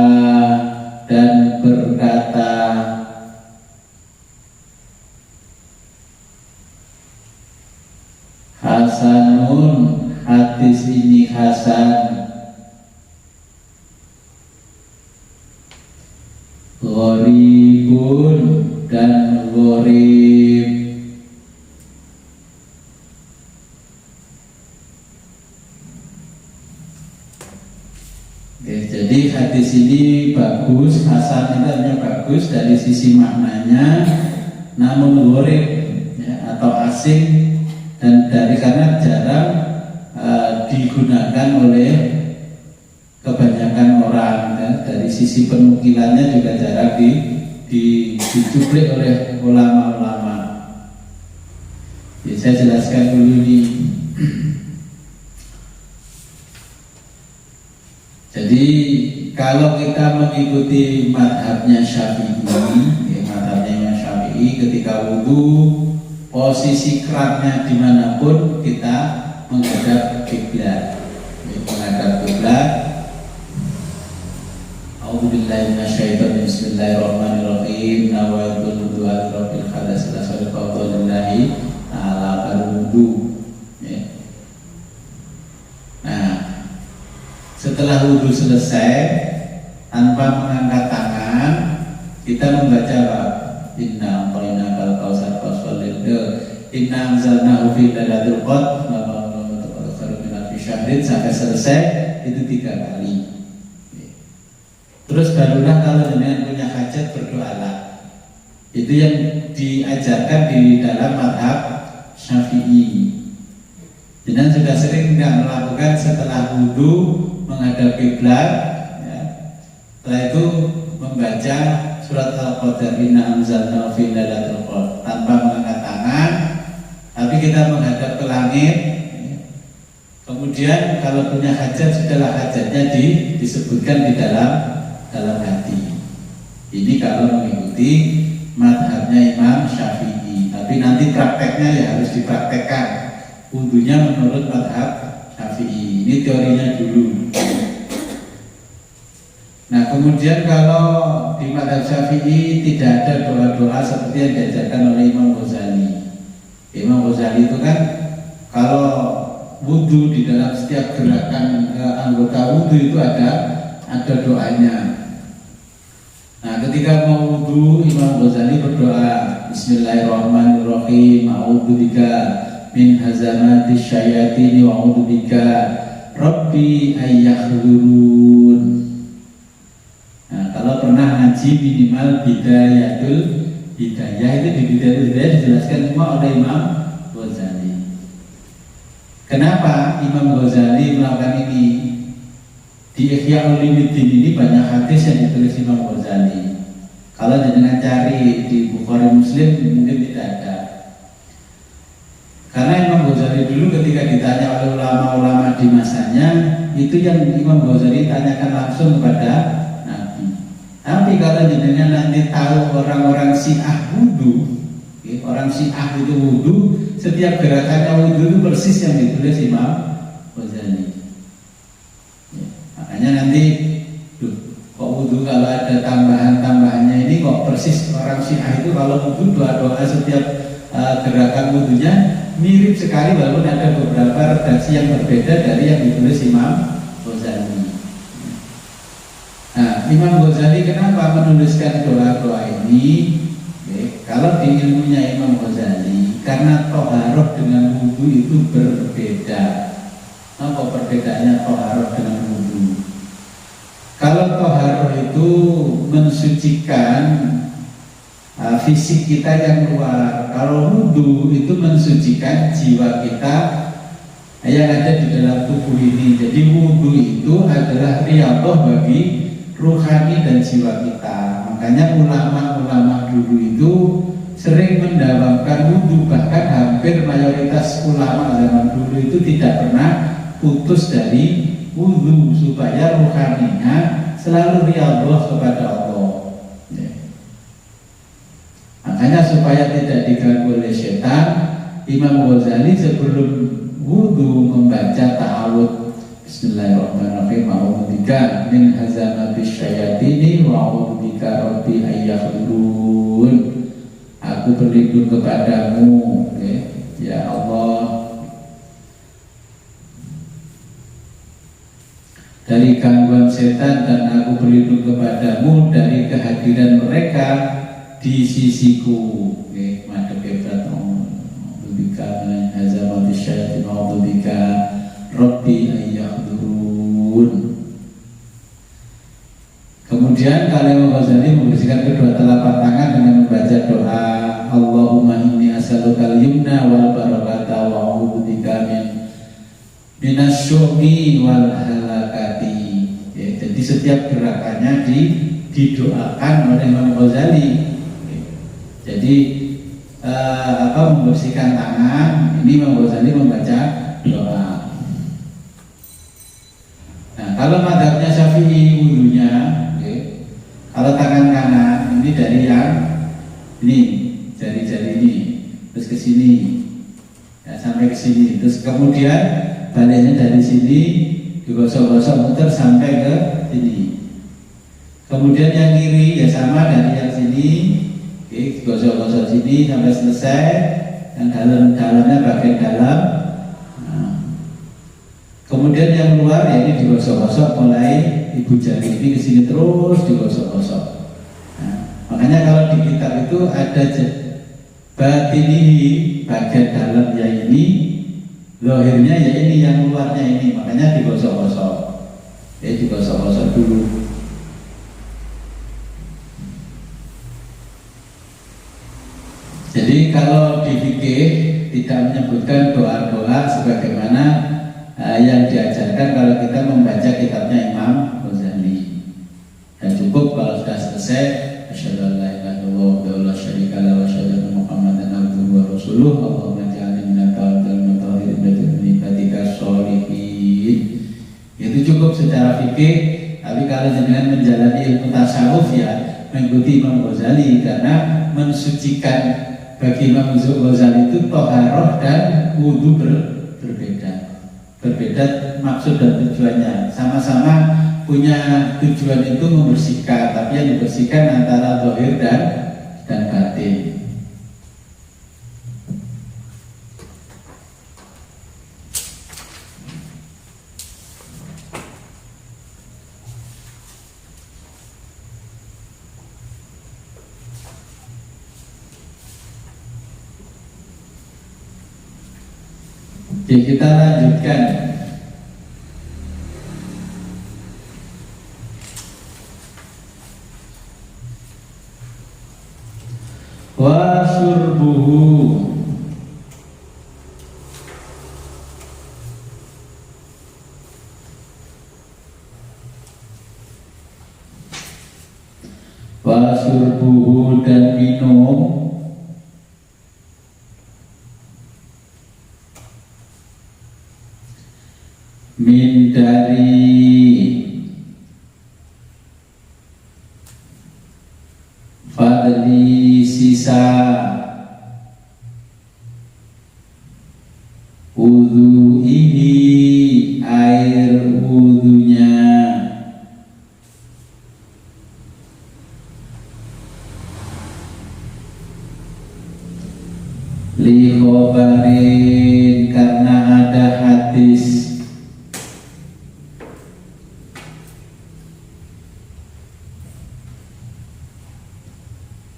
dan berkata, hasanun, hadis ini hasan, gharibun dan gharib. Jadi hadis ini bagus, hasan itu artinya bagus dari sisi maknanya, namun gharib, ya, atau asing, dan karena jarang digunakan oleh kebanyakan orang, ya. Dari sisi penukilannya juga jarang dicuplik oleh ulama-ulama. Ya, saya jelaskan dulu nih. Jadi kalau kita mengikuti madhabnya Syafi'i, ya, madhabnya Imam Syafi'i, ketika wudu posisi keratnya dimanapun kita menghadap kiblat, menghadap kiblat. A'udzubillahi minasyaitonir rajim. Bismillahirrahmanirrahim. Nawaitul wudu'a rabbil khadas la syarika lillahi ta'ala al-wudu. Nah, setelah wudu selesai, tanpa mengangkat tangan, kita membaca apa? Inna a'tainakal kautsar fasholli inna anzalnahu fi lailatul qadr sampai selesai itu 3 kali. Terus barulah kalau jenengan punya hajat berdoalah. Itu yang diajarkan di dalam madhab Syafi'i. Jenengan sudah sering tidak melakukan setelah wudu menghadap kiblat, ya. Setelah itu membaca surat Al-Qadr, inna anzalnahu fi lailatul qadr, tanpa mengangkat tangan, tapi kita menghadap ke langit. Kemudian kalau punya hajat, sudahlah hajatnya disebutkan di dalam hati. Ini kalau mengikuti madhabnya Imam Syafi'i. Tapi nanti prakteknya ya harus dipraktekkan. Wudunya menurut madhab Syafi'i. Ini teorinya dulu. Nah, kemudian kalau di madhab Syafi'i tidak ada doa-doa seperti yang diajarkan oleh Imam Ghazali. Imam Ghazali itu kan kalau wudu, di dalam setiap gerakan anggota wudu itu ada doanya. Nah, ketika mau wudu, Imam Ghazali berdoa, Bismillahirrahmanirrahim, a'udzubika min hazamatis syayatin wa a'udzubika Rabbi ayyahdurun. Nah, kalau pernah ngaji minimal bidayatul hidayah, itu di bidayatul hidayah dijelaskan semua oleh Imam Ghazali. Kenapa Imam Ghazali melakukan ini? Di Ihya Ulumuddin ini banyak hadis yang ditulis Imam Ghazali. Kalau dengan cari di Bukhari Muslim mungkin tidak ada. Karena Imam Ghazali dulu ketika ditanya oleh ulama-ulama di masanya, itu yang Imam Ghazali tanyakan langsung kepada Nabi. Tapi kalau jenengan nanti tahu orang-orang Syiah wudu, orang Syiah itu wudu, setiap gerakannya wudu itu persis yang ditulis Imam Ghazali. Makanya nanti kok wudu kalau ada tambahan-tambahannya ini kok persis orang Syiah itu kalau wudu doa-doa setiap gerakan wudunya mirip sekali, walaupun ada beberapa redaksi yang berbeda dari yang ditulis Imam Ghazali. Nah, Imam Ghazali kenapa menuliskan doa-doa ini? Kalau di ilmunya Imam Ghazali, karena toharoh dengan wudu itu berbeda. Apa perbedaannya toharoh dengan wudu? Kalau toharoh itu mensucikan fisik kita yang luar, kalau wudu itu mensucikan jiwa kita yang ada di dalam tubuh ini. Jadi wudu itu adalah riyadhah bagi ruhani dan jiwa kita. Makanya ulama-ulama dulu itu sering mendawamkan wudu, bahkan hampir mayoritas ulama zaman dulu itu tidak pernah putus dari wudu supaya ruhaninya selalu riyadhah kepada Allah. Makanya supaya tidak diganggu oleh setan, Imam Ghazali sebelum wudu membaca ta'awudz Bismillahirrahmanirrahim, a'udzubika min hazamatis syayatini wa a'udzubika rabbi ayyahdurun. Aku berlindung kepadamu, ya Allah, dari gangguan setan, dan aku berlindung kepadamu dari kehadiran mereka di sisiku. Madhep berat, a'udzubika min hazamatis syaitan, a'udzubika rabbi ayyahdurun. Kemudian kalau Imam Ghazali membersihkan kedua telapak tangan dengan membaca doa Allahumma inni as'alukal yumna wal barakata wa a'udzubika minasyu'i wal halakati. Jadi setiap gerakannya didoakan oleh Imam Ghazali. Jadi membersihkan tangan ini Imam Ghazali membaca doa. Nah, kalau madhabnya Syafi'i wudunya, kalau tangan kanan ini dari yang ini, jari-jari ini, terus ke sini, ya, sampai ke sini, terus kemudian baliknya dari sini digosok-gosok muter sampai ke sini. Kemudian yang kiri ya sama dari yang sini. Gosok-gosok sini sampai selesai, yang dalamnya bagian dalam. Nah, kemudian yang luar ya ini digosok-gosok mulai ibu jari ini ke sini terus digosok-gosok. Nah, makanya kalau di kitab itu ada batinihi, bagian dalamnya ini, zahirnya ya ini, yang luarnya ini, makanya digosok-gosok. Digosok-gosok dulu. Jadi kalau di fikih tidak menyebutkan doa-doa sebagaimana yang diajarkan kalau kita membaca kitabnya Imam Ghazali. Dan cukup kalau sudah selesai, asyhadu an la ilaha illallah wa la syarika lahu wa asyhadu anna Muhammadan abduhu wa rasuluh. Allahumma ja'alni minat tawakkalin mutahhirin min ibadika sholihin. Itu cukup secara fikih. Tapi kalau dengan menjalani ilmu tasawuf ya mengikuti Imam Ghazali, karena mensucikan bagi Imam Ghazali itu toharoh dan wudu berbeda maksud dan tujuannya. Sama-sama punya tujuan itu membersihkan, tapi yang dibersihkan antara zahir dan batin. Jadi kita lanjutkan wa syurbuhu dan minum min dari fadli sisa wudu'ihi air wudunya li khobarin karena ada hadis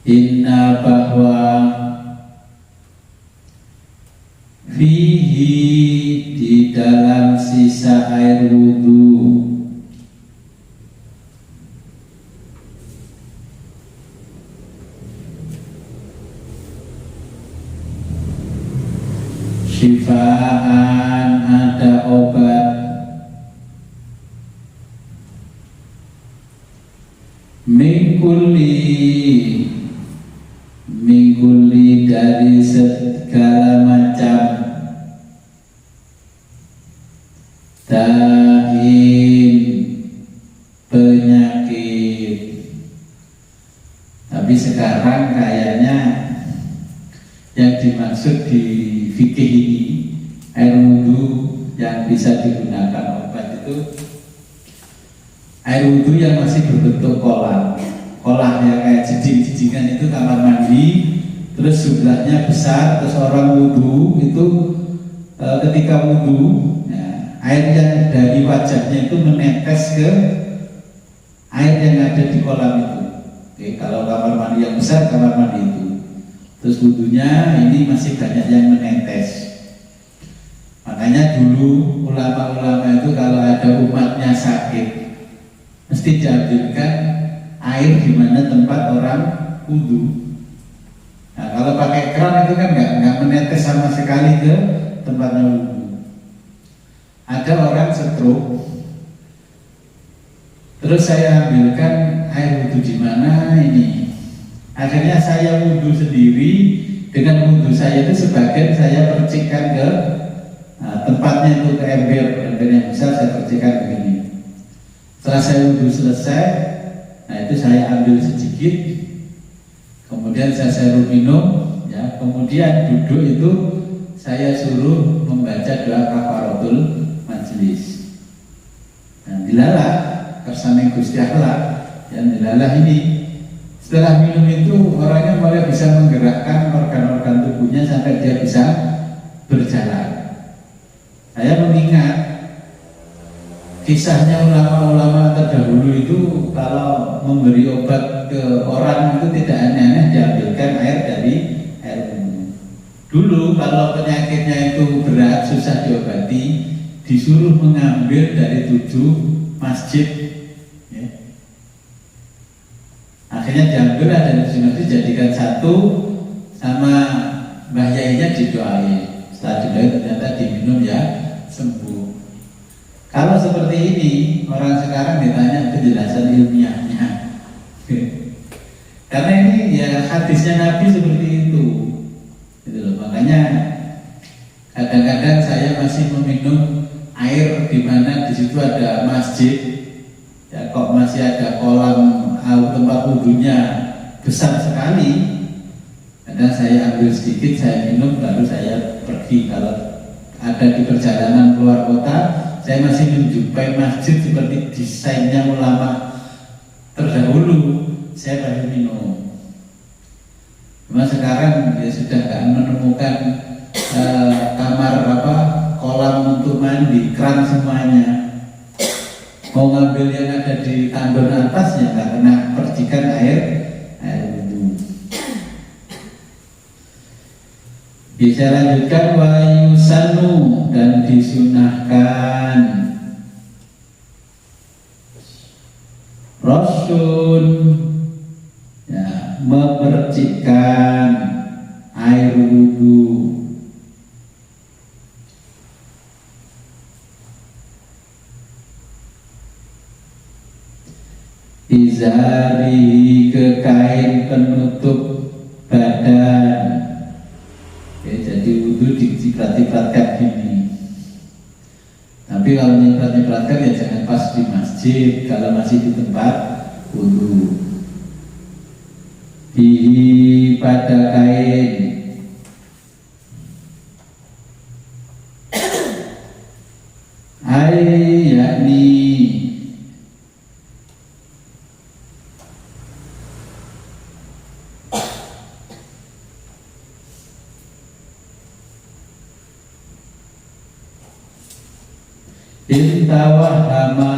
inna bahwa fihi di dalam sisa air wudu syifaan ada obat mingkuli dari segala macam dain penyakit. Tapi sekarang kayaknya yang dimaksud di fikih ini air wudhu yang bisa digunakan obat itu air wudhu yang masih berbentuk kolam yang kayak jeding-jedingan itu kamar mandi, terus jumlahnya besar, terus orang wudhu itu ketika wudhu ya, air yang dari wajahnya itu menetes ke air yang ada di kolam itu. Oke, kalau kamar mandi yang besar, kamar mandi itu, terus wudhunya ini masih banyak yang menetes. Makanya dulu ulama-ulama itu kalau ada umatnya sakit mesti diambilkan air di mana tempat orang wudhu. Nah, kalau pakai keran itu kan nggak menetes sama sekali ke tempatnya wudhu. Ada orang stroke, terus saya ambilkan air wudhu di mana ini. Akhirnya saya wudhu sendiri, dengan wudhu saya itu sebagian saya percikkan ke tempatnya itu ke ember yang besar, saya percikkan begini. Setelah saya wudhu selesai, nah itu saya ambil sedikit, kemudian saya suruh minum, ya, kemudian duduk itu saya suruh membaca doa kafaratul majlis. Nah, dilalah kersane Gusti Allah, yang dilalah ini. Setelah minum itu orangnya mulai bisa menggerakkan organ-organ tubuhnya sampai dia bisa berjalan. Saya mengingat kisahnya ulama-ulama terdahulu itu kalau memberi obat ke orang itu tidak aneh-aneh diambilkan air dari air minum. Dulu kalau penyakitnya itu berat, susah diobati, disuruh mengambil dari 7 masjid. Ya. Akhirnya diambil dari 7 masjid, jadikan 1 sama Mbah Yainya didoain. Setelah didoain ternyata diminum ya sembuh. Kalau seperti ini, orang sekarang ditanya penjelasan ilmiahnya. Karena ini ya hadisnya Nabi seperti itu. Gitu loh. Makanya kadang-kadang saya masih meminum air di mana di situ ada masjid. Ya kok masih ada kolam tempat wudhunya besar sekali. Kadang saya ambil sedikit, saya minum, lalu saya pergi. Kalau ada di perjalanan keluar kota, saya masih menjumpai masjid seperti desainnya ulama terdahulu, saya baru minum. Cuma sekarang ya sudah nggak menemukan kamar kolam untuk mandi, keran semuanya. Mau ngambil yang ada di tandon atas ya nggak kena percikan air wudhu. Bisa lanjutkan wa yusanu dan disunahkan rasul ya, memercikkan air wudhu izari ke kain penutup badan. Oke, jadi wudhu diciprat-cipratkan gini. Tapi kalau nyiprat-nyipratkan ya jangan pas di masjid, kalau masih di tempat wudhu. Bihi pada kain, yakni intawahama,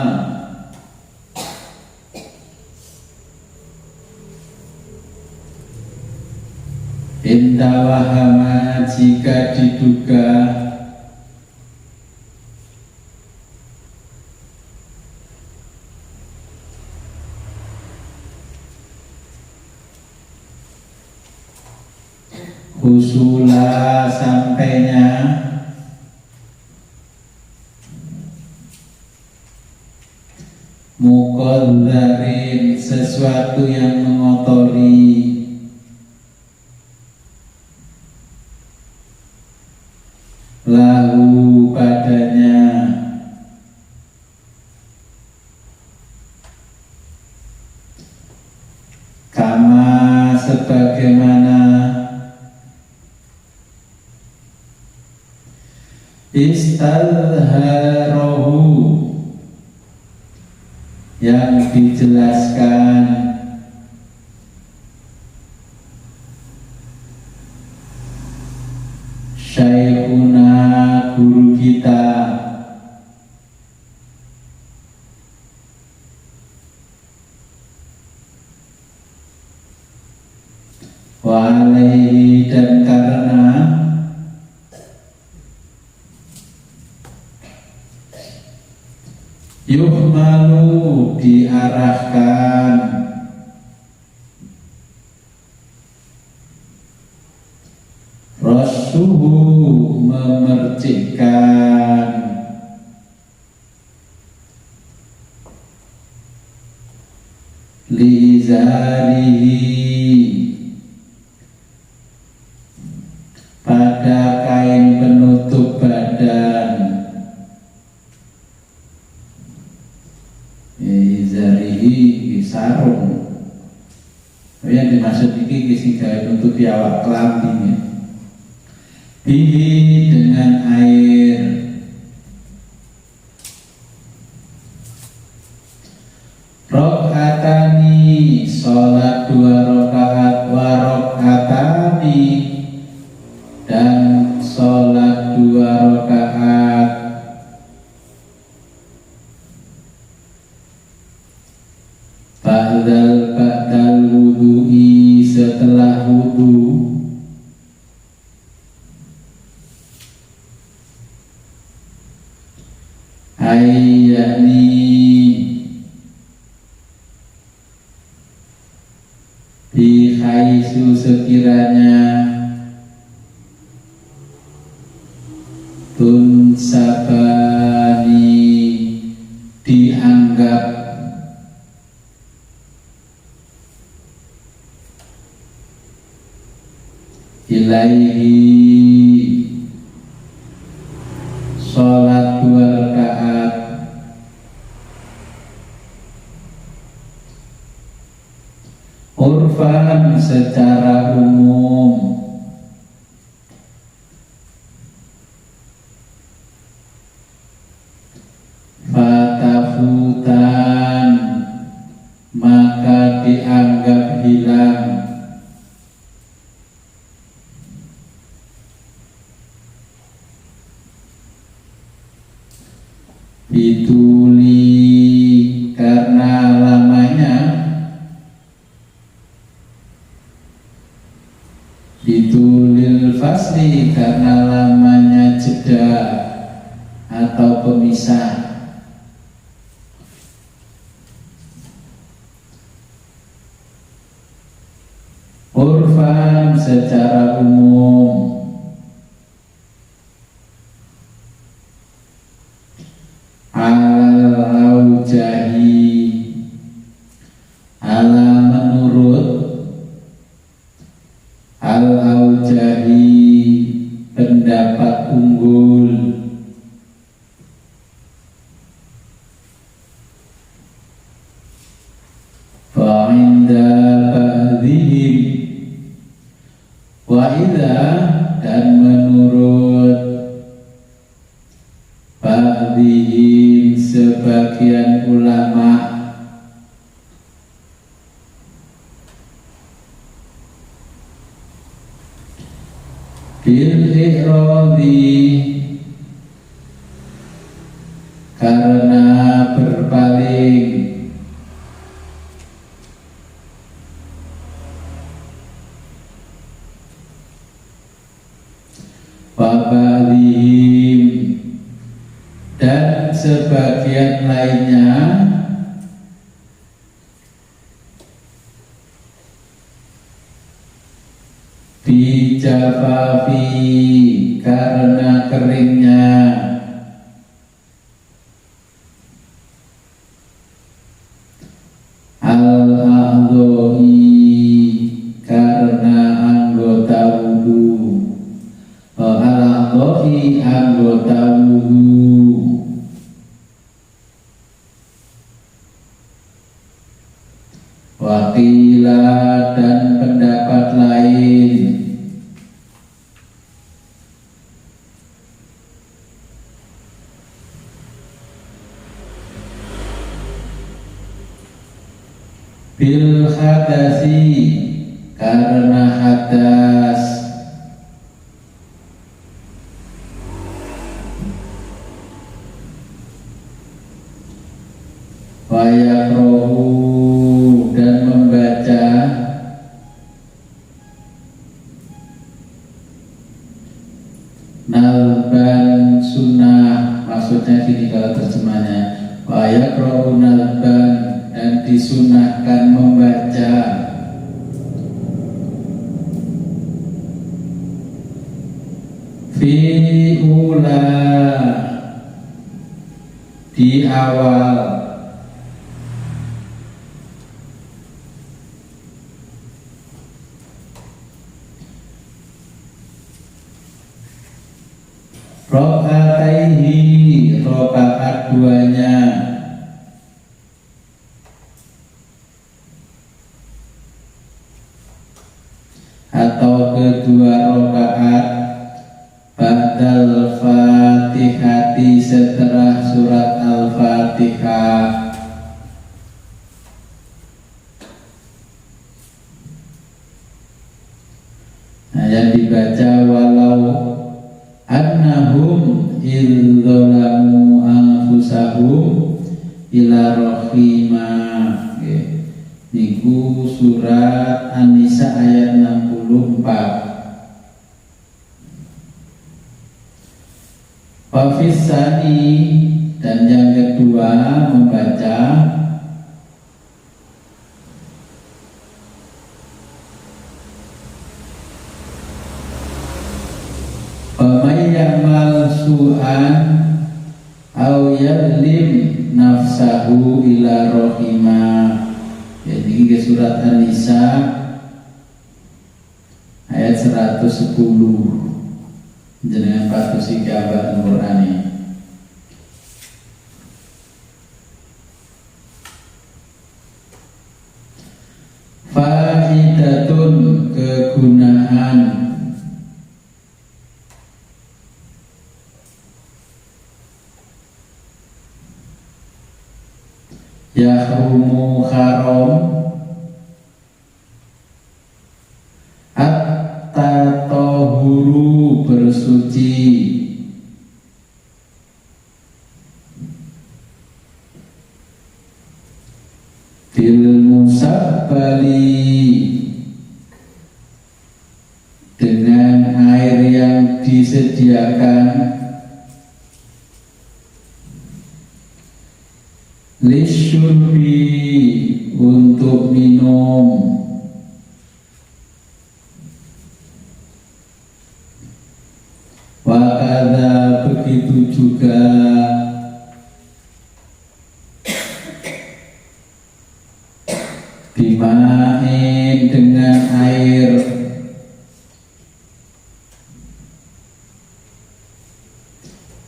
intawahama jika diduga husula sampainya muqaddarin sesuatu yang mengotori lahu padanya kama sebagaimana istalharohu yang dijelaskan Syekhuna guru kita wa alaihi dan karena yuhmalu diarahkan rasuhu memercikkan liizarihi pada kain penutup badan. Izarihi sarung. Yang dimaksud ini kisi gawe nutupi awak kelambinya. Bihi dengan air. Rokatani sholat 2 rakaat, wa rokatani dan sholat 2 rakaat. Ba'dal wudu'i setelah wudu. Yakni bihaisu sekiranya tunsabani dianggap ilaihi sholat 2 rakaat urfan secara umum fatafutan maka dianggap hilang bituli karena lamanya, bitulil fasli karena lamanya jeda atau pemisah. Urfan secara umum al-aujahi inda ba'dihim wa idza dan menurut ba'dihim sebagian ulama bil i'radi karena berpaling wabalihim dan sebagian lainnya bijafafi karena keringnya al-a'dha'i karena anggota wudu al-a'dha'i anggota wudu wakila dan pendapat lain bil hadasi karena hadas wa yaqra'u dan membaca nalban sunnah maksudnya gini kalau terjemahnya wa yaqra'u nalban dan disunahkan membaca fi ula di awal rakaataihi rakaat duanya atau kedua rakaat ba'dal fatihati setelah surat al-fatihah nah yang dibaca walau annahum idzalamu anfusahum ila rahimah niku surat An-Nisa ayat 64 Wafisani dan yang kedua membaca Pamayamal su'an au yadlim nafsahu ila rahimah. Jadi ke surat An-Nisa ayat 110 jenengan patusi kabar Qur'ani. Faidatun kegunaan yahrumu haram at-tatahuru bersuci bil musabbali dengan air yang disediakan lisyurbi untuk minum wakada begitu juga bimain dengan air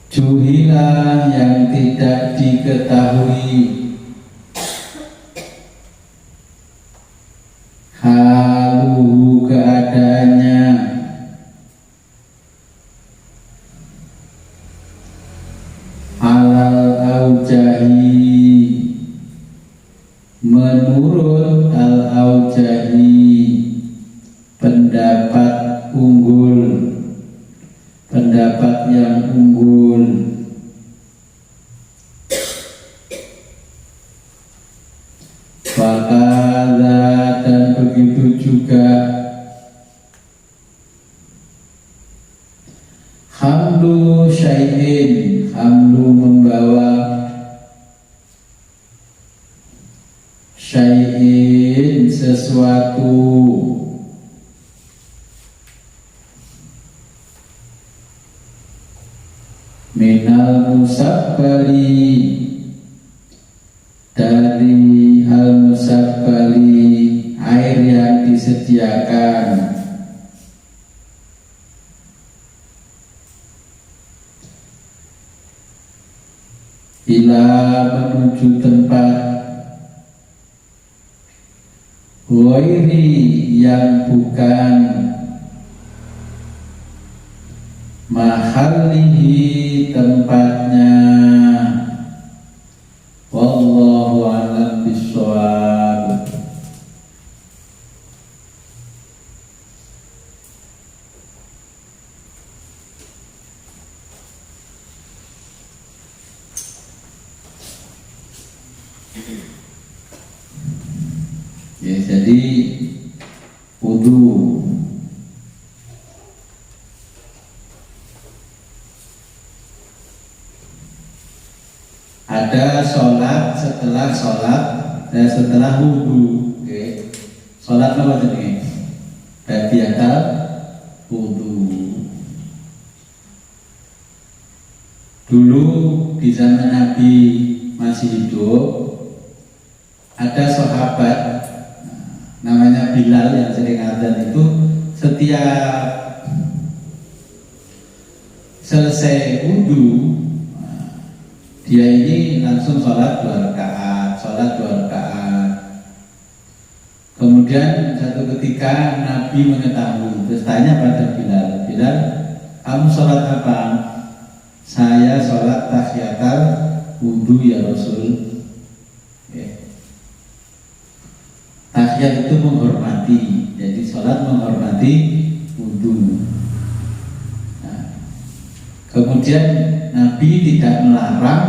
juhilah yang tidak diketahui Al-Aujahi, menurut Al-Aujahi, pendapat unggul, pendapat yang unggul. Fakala, dan begitu juga hamlu syai'in, hamlu membawa syai'in sesuatu, minal musabbali, dari al-musabbali, air yang disediakan, ila menuju tempat, ghairi yang bukan, mahallihi tempatnya. Wallahu a'lam bishawab. Ya, jadi wudu. Ada sholat, setelah wudu. Oke. Sholat apa tadi? Badiatal wudu. Dulu di zaman Nabi masih hidup, ada sahabat namanya Bilal yang sering adzan itu, setiap selesai wudu dia ini langsung sholat 2 rakaat. Kemudian satu ketika Nabi mengetahui, terus tanya pada Bilal, Bilal, kamu sholat apa? Saya sholat tahiyatul wudu ya Rasul. Tahiyat itu menghormati, jadi sholat menghormati wudu. Nah, kemudian Nabi tidak melarang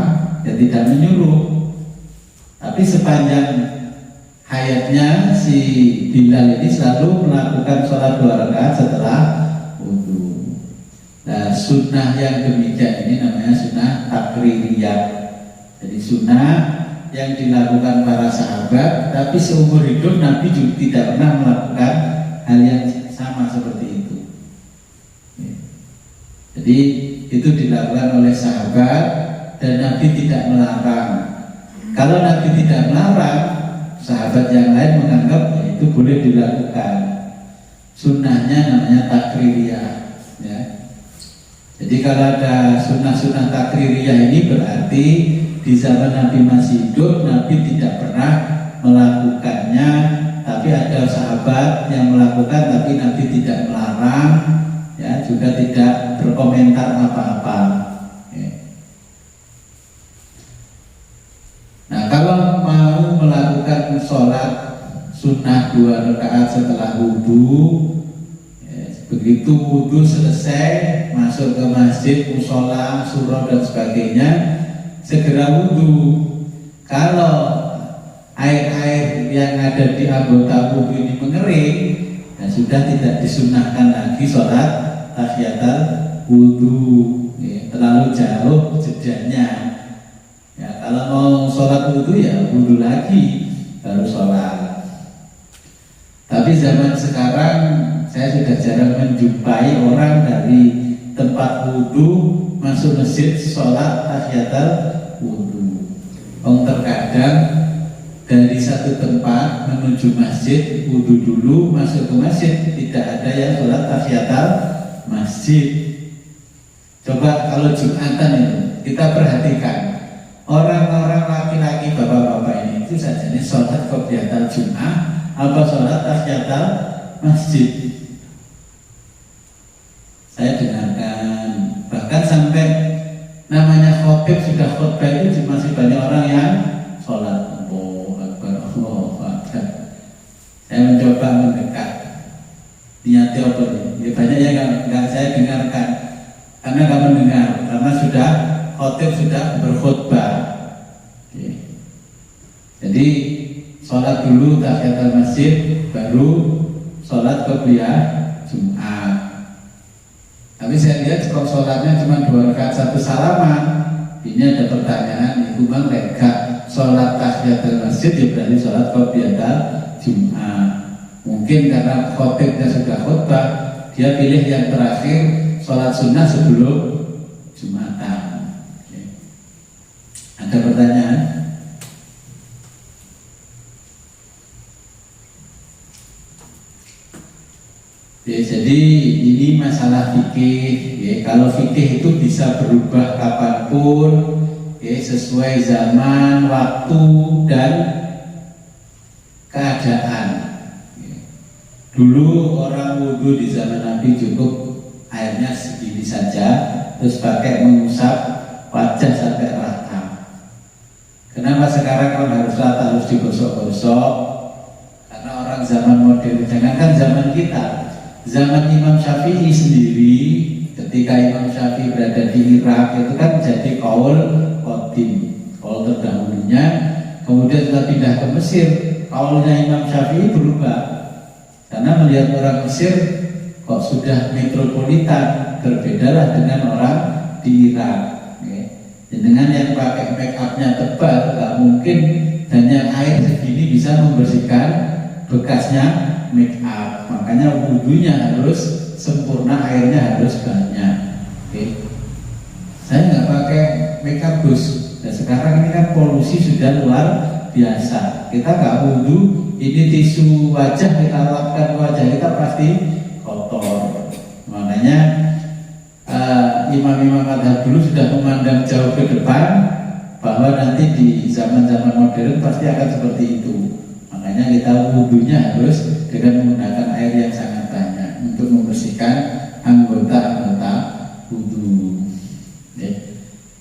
dan tidak menyuruh, tapi sepanjang hayatnya si Bilal ini selalu melakukan sholat 2 rakaat setelah wudu. Nah, sunnah yang demikian ini namanya sunnah takririyah. Jadi sunnah yang dilakukan para sahabat, tapi seumur hidup Nabi juga tidak pernah melakukan hal yang sama seperti itu. Jadi itu dilakukan oleh sahabat dan Nabi tidak melarang. Kalau Nabi tidak melarang, sahabat yang lain menganggap ya, itu boleh dilakukan. Sunnahnya namanya takririyah, ya. Jadi kalau ada sunnah-sunnah takririyah ini berarti di zaman Nabi masih hidup, Nabi tidak pernah melakukannya, tapi ada sahabat yang melakukan, tapi Nabi tidak melarang, ya, juga tidak berkomentar apa-apa. Nah, kalau mau melakukan sholat sunnah 2 rakaat setelah wudu, begitu wudu selesai, masuk ke masjid, musola, surau dan sebagainya, segera wudu. Kalau air-air yang ada di anggota wudu ini mengering, dan sudah tidak disunnahkan lagi sholat tahiyatul wudu, terlalu jauh jedanya. Ya, kalau mau sholat wudu ya wudu lagi baru sholat. Tapi zaman sekarang saya sudah jarang menjumpai orang dari tempat wudu masuk masjid sholat tahiyatul wudu. Terkadang dari satu tempat menuju masjid wudu dulu, masuk ke masjid tidak ada yang sholat tahiyatul masjid. Coba kalau Jumatan itu kita perhatikan, orang-orang laki-laki bapak-bapak ini itu saja ini sholat qobliyatul Jum'ah apa sholat tahiyatul masjid. Saya dengarkan bahkan sampai namanya khotib sudah khutbah itu masih banyak khotib sudah berkhutbah. Oke. Jadi sholat dulu tahiyatul masjid, baru sholat qobliyah Jumat. Tapi saya lihat kalau sholatnya cuma 2 rakaat 1 salaman, ini ada pertanyaan, itu bang lega sholat tahiyatul masjid ya berarti sholat qobliyah Jumat. Mungkin karena khotibnya sudah khutbah, dia pilih yang terakhir sholat sunnah sebelum Jumatan. Oke. Ada pertanyaan? Ya, jadi ini masalah fikih. Ya, kalau fikih itu bisa berubah kapanpun, ya, sesuai zaman, waktu, dan keadaan. Ya. Dulu orang wudhu di zaman Nabi cukup airnya segini saja, terus pakai mengusap wajah sampai rata. Kenapa sekarang kalau harus rata harus digosok-gosok? Karena orang zaman modern, jangankan zaman kita, zaman Imam Syafi'i sendiri, ketika Imam Syafi'i berada di Irak itu kan jadi qaul qadim, qaul terdahulunya. Kemudian setelah pindah ke Mesir, qaulnya Imam Syafi'i berubah karena melihat orang Mesir kok sudah metropolitan, berbedalah dengan orang di Irak. Dengan yang pakai make upnya tebal, tak mungkin hanya air segini bisa membersihkan bekasnya make up. Makanya wudhunya harus sempurna, airnya harus banyak. Saya nggak pakai make up Gus. Dan sekarang ini kan polusi sudah luar biasa. Kita nggak wudhu, ini tisu wajah kita lapkan wajah kita pasti kotor. Makanya imam-imam madhab dulu sudah memandang jauh ke depan bahwa nanti di zaman-zaman modern pasti akan seperti itu. Makanya kita wudhunya harus dengan menggunakan air yang sangat banyak untuk membersihkan anggota-anggota wudhu.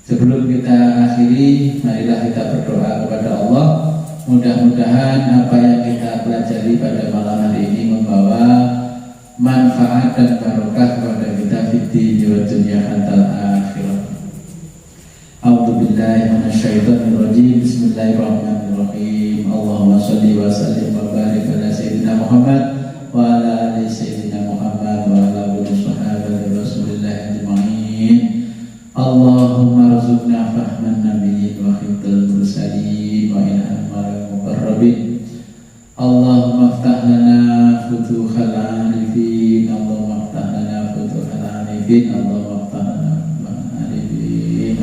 Sebelum kita akhiri, marilah kita berdoa kepada Allah. Mudah-mudahan apa yang kita pelajari pada malam hari ini membawa manfaat dan barokah kepada kita di dunia dan akhirat. A'udzubillahi minasyaitonirrajim. Bismillahirrahmanirrahim. Allahumma shalli wa sallim wa barik ala sayyidina Muhammad wa ala ali sayyidina Muhammad wa ala ali sahabati Rasulillah ajma'in. Allahumma rzuqna fahman nabiyyin wa hifdzal mursalin wa ilham muqarrabin. Allahumma iftah lana futuhal arifin. Allahumma iftah lana futuhal arifin. Allahumma iftah lana futuhal arifin.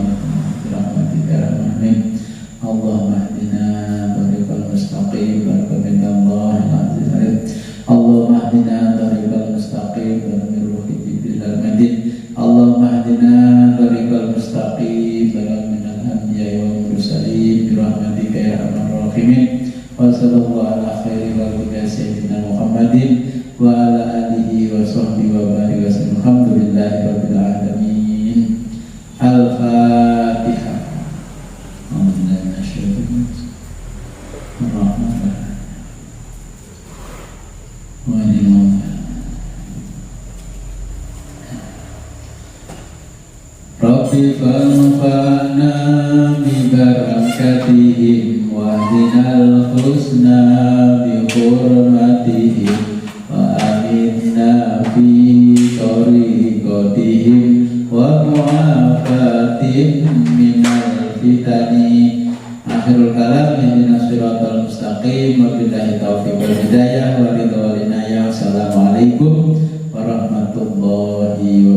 Rahmatika rahmatin. Allahumma hdina tariqal mustaqim. Barakatillah al-aziz. Allahumma hdina tariqal mustaqim. Barakatillah Jibril al-Madin. Allahumma hdina tariqal mustaqim. Barakatillah al-anbiya wal mursalin. Birahmatika ya arhamar rahimin. Wa sallallahu ala khairi khalqika sayyidina Muhammadin wa ala alihi wa sahbihi wa barik wa sallam. Alhamdulillahi rabbil alamin. Al-Fatihah. Rabbi fanfa'na bi barakatihim wa dinal husna bi hurmatihim wa aminna fi tariqatihim wa mu'afatin minal fitani. Akhirul kalam, ihdinas siratal mustaqim wa billahi taufiq wal hidayah wa ridha wal inayah. Assalamualaikum warahmatullahi wabarakatuh.